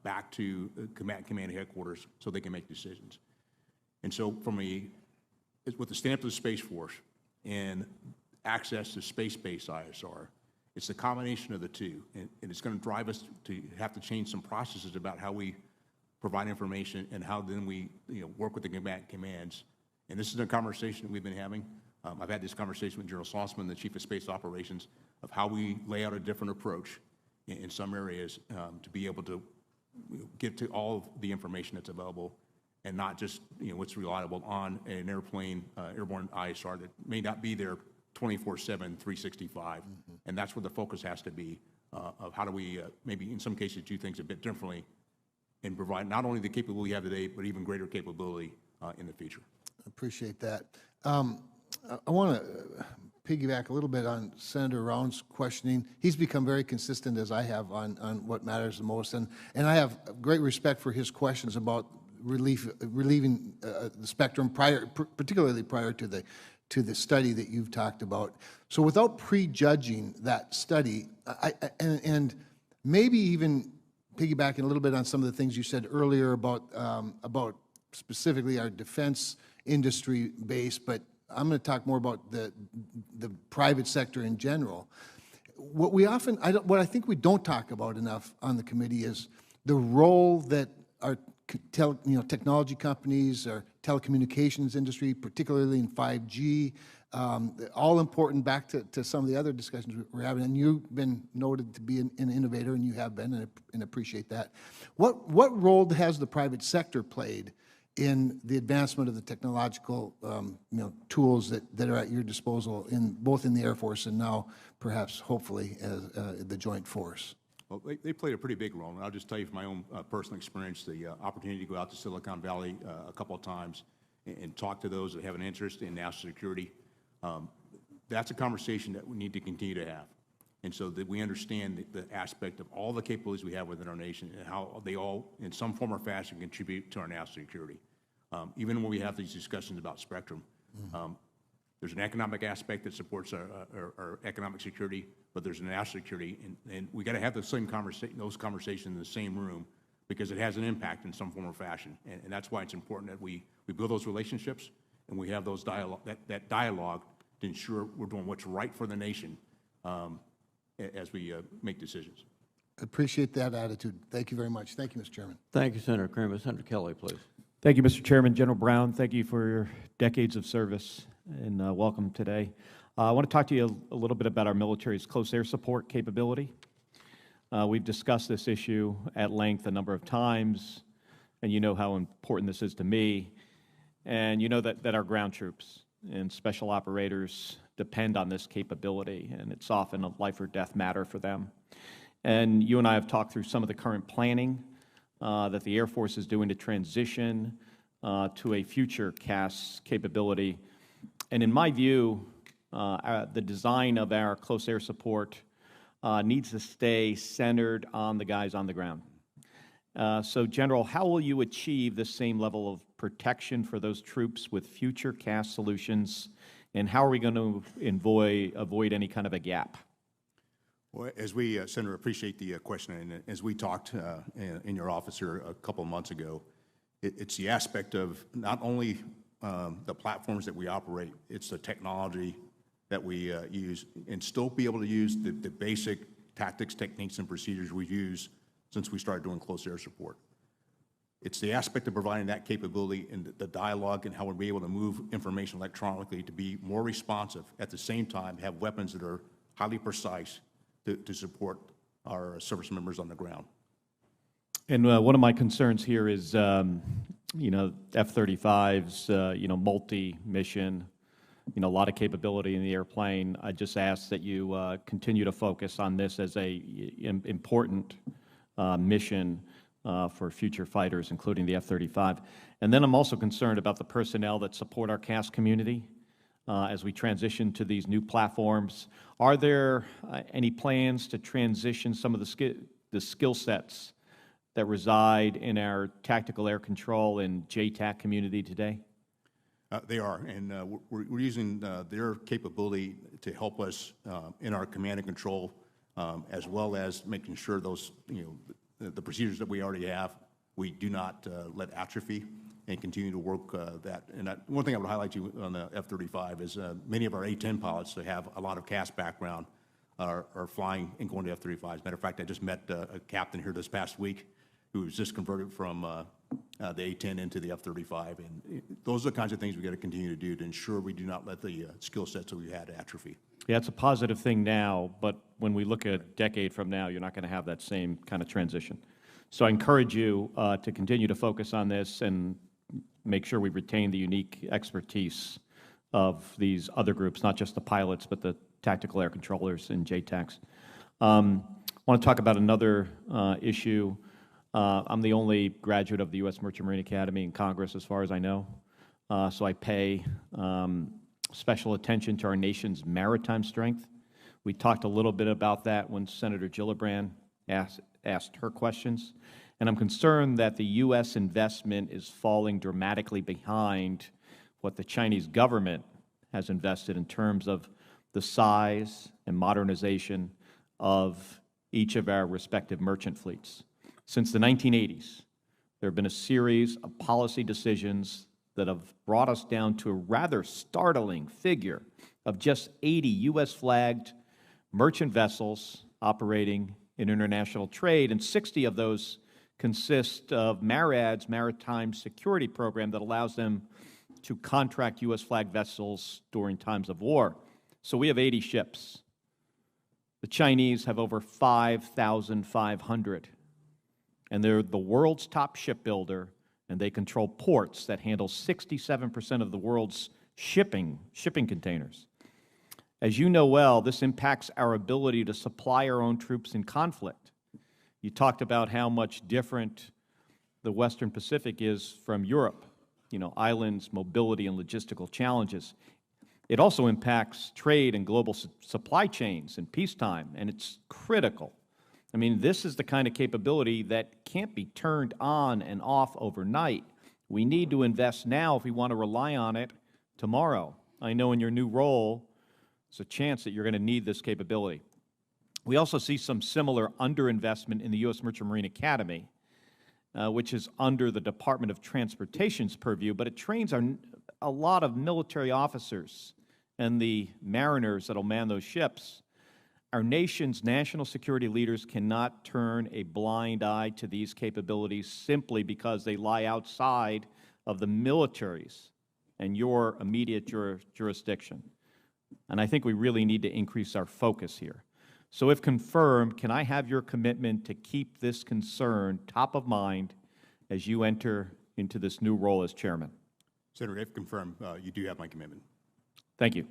back to command headquarters so they can make decisions. And so with the stand-up of the Space Force and access to space-based ISR, it's the combination of the two. And it's going to drive us to have to change some processes about how we provide information and how then we work with the commands. And this is a conversation that we've been having. I've had this conversation with General Saltzman, the Chief of Space Operations, of how we lay out a different approach in some areas to be able to get to all of the information that's available and not just what's reliable on an airplane, airborne ISR that may not be there 24/7, 365. And that's where the focus has to be of how do we maybe in some cases do things a bit differently and provide not only the capability we have today, but even greater capability in the future.
Appreciate that. I want to piggyback a little bit on Senator Round's questioning. He's become very consistent, as I have, on what matters the most. And I have great respect for his questions about relieving the spectrum, particularly prior to the study that you've talked about. So without prejudging that study, and maybe even piggybacking a little bit on some of the things you said earlier about specifically our defense industry base, but I'm going to talk more about the private sector in general. What I think we don't talk about enough on the committee is the role that our technology companies, our telecommunications industry, particularly in 5G, all important back to some of the other discussions we're having. And you've been noted to be an innovator, and you have been, and appreciate that. What role has the private sector played in the advancement of the technological tools that are at your disposal, both in the Air Force and now perhaps, hopefully, as the Joint Force?
Well, they played a pretty big role, and I'll just tell you from my own personal experience, the opportunity to go out to Silicon Valley a couple of times and talk to those that have an interest in national security. That's a conversation that we need to continue to have, and so that we understand the aspect of all the capabilities we have within our nation and how they all, in some form or fashion, contribute to our national security. Even when we have these discussions about spectrum, there's an economic aspect that supports our economic security, but there's a national security, and we got to have those conversations in the same room because it has an impact in some form or fashion, and that's why it's important that we build those relationships and we have those that dialogue to ensure we're doing what's right for the nation as we make decisions.
Appreciate that attitude. Thank you very much. Thank you, Mr. Chairman.
Thank you, Senator Kramer. Senator Kelly, please.
Thank you, Mr. Chairman. General Brown, thank you for your decades of service, and welcome today. I want to talk to you a little bit about our military's close air support capability. We've discussed this issue at length a number of times, and you know how important this is to me. And you know that our ground troops and special operators depend on this capability, and it's often a life or death matter for them. And you and I have talked through some of the current planning that the Air Force is doing to transition to a future CAS capability. And in my view, the design of our close air support needs to stay centered on the guys on the ground. So, General, how will you achieve the same level of protection for those troops with future CAS solutions, and how are we going to avoid any kind of a gap?
Well, as we, Senator, appreciate the question, and as we talked in your office here a couple of months ago, it's the aspect of not only the platforms that we operate, it's the technology that we use, and still be able to use the basic tactics, techniques, and procedures we've used since we started doing close air support. It's the aspect of providing that capability and the dialogue and how we'll be able to move information electronically to be more responsive, at the same time have weapons that are highly precise to support our service members on the ground.
And one of my concerns here is, F-35's, multi-mission, a lot of capability in the airplane. I just ask that you continue to focus on this as a important mission for future fighters, including the F-35. And then I'm also concerned about the personnel that support our CAS community. as we transition to these new platforms. Are there any plans to transition some of the skill sets that reside in our tactical air control and JTAC community today?
They are, and we're using their capability to help us in our command and control, as well as making sure those, the procedures that we already have, we do not let atrophy, and continue to work that. And one thing I would highlight to you on the F-35 is many of our A-10 pilots that have a lot of CAS background are flying and going to F-35. As a matter of fact, I just met a captain here this past week who was just converted from the A-10 into the F-35. And those are the kinds of things we've got to continue to do to ensure we do not let the skill sets that we had atrophy.
Yeah, it's a positive thing now, but when we look at a decade from now, you're not going to have that same kind of transition. So I encourage you to continue to focus on this and make sure we retain the unique expertise of these other groups, not just the pilots, but the tactical air controllers and JTACs. I want to talk about another issue. I'm the only graduate of the U.S. Merchant Marine Academy in Congress, as far as I know. So I pay special attention to our nation's maritime strength. We talked a little bit about that when Senator Gillibrand asked her questions. And I'm concerned that the U.S. investment is falling dramatically behind what the Chinese government has invested in terms of the size and modernization of each of our respective merchant fleets. Since the 1980s, there have been a series of policy decisions that have brought us down to a rather startling figure of just 80 U.S.-flagged merchant vessels operating in international trade, and 60 of those consist of MARAD's Maritime Security Program that allows them to contract U.S.-flagged vessels during times of war. So we have 80 ships. The Chinese have over 5,500. And they're the world's top shipbuilder, and they control ports that handle 67% of the world's shipping containers. As you know well, this impacts our ability to supply our own troops in conflict. You talked about how much different the Western Pacific is from Europe, islands, mobility, and logistical challenges. It also impacts trade and global supply chains in peacetime, and it's critical. I mean, this is the kind of capability that can't be turned on and off overnight. We need to invest now if we want to rely on it tomorrow. I know in your new role, there's a chance that you're going to need this capability. We also see some similar underinvestment in the U.S. Merchant Marine Academy, which is under the Department of Transportation's purview, but it trains a lot of military officers and the mariners that will man those ships. Our nation's national security leaders cannot turn a blind eye to these capabilities simply because they lie outside of the military's and your immediate jurisdiction. And I think we really need to increase our focus here. So if confirmed, can I have your commitment to keep this concern top of mind as you enter into this new role as chairman?
Senator, if confirmed, you do have my commitment.
Thank you.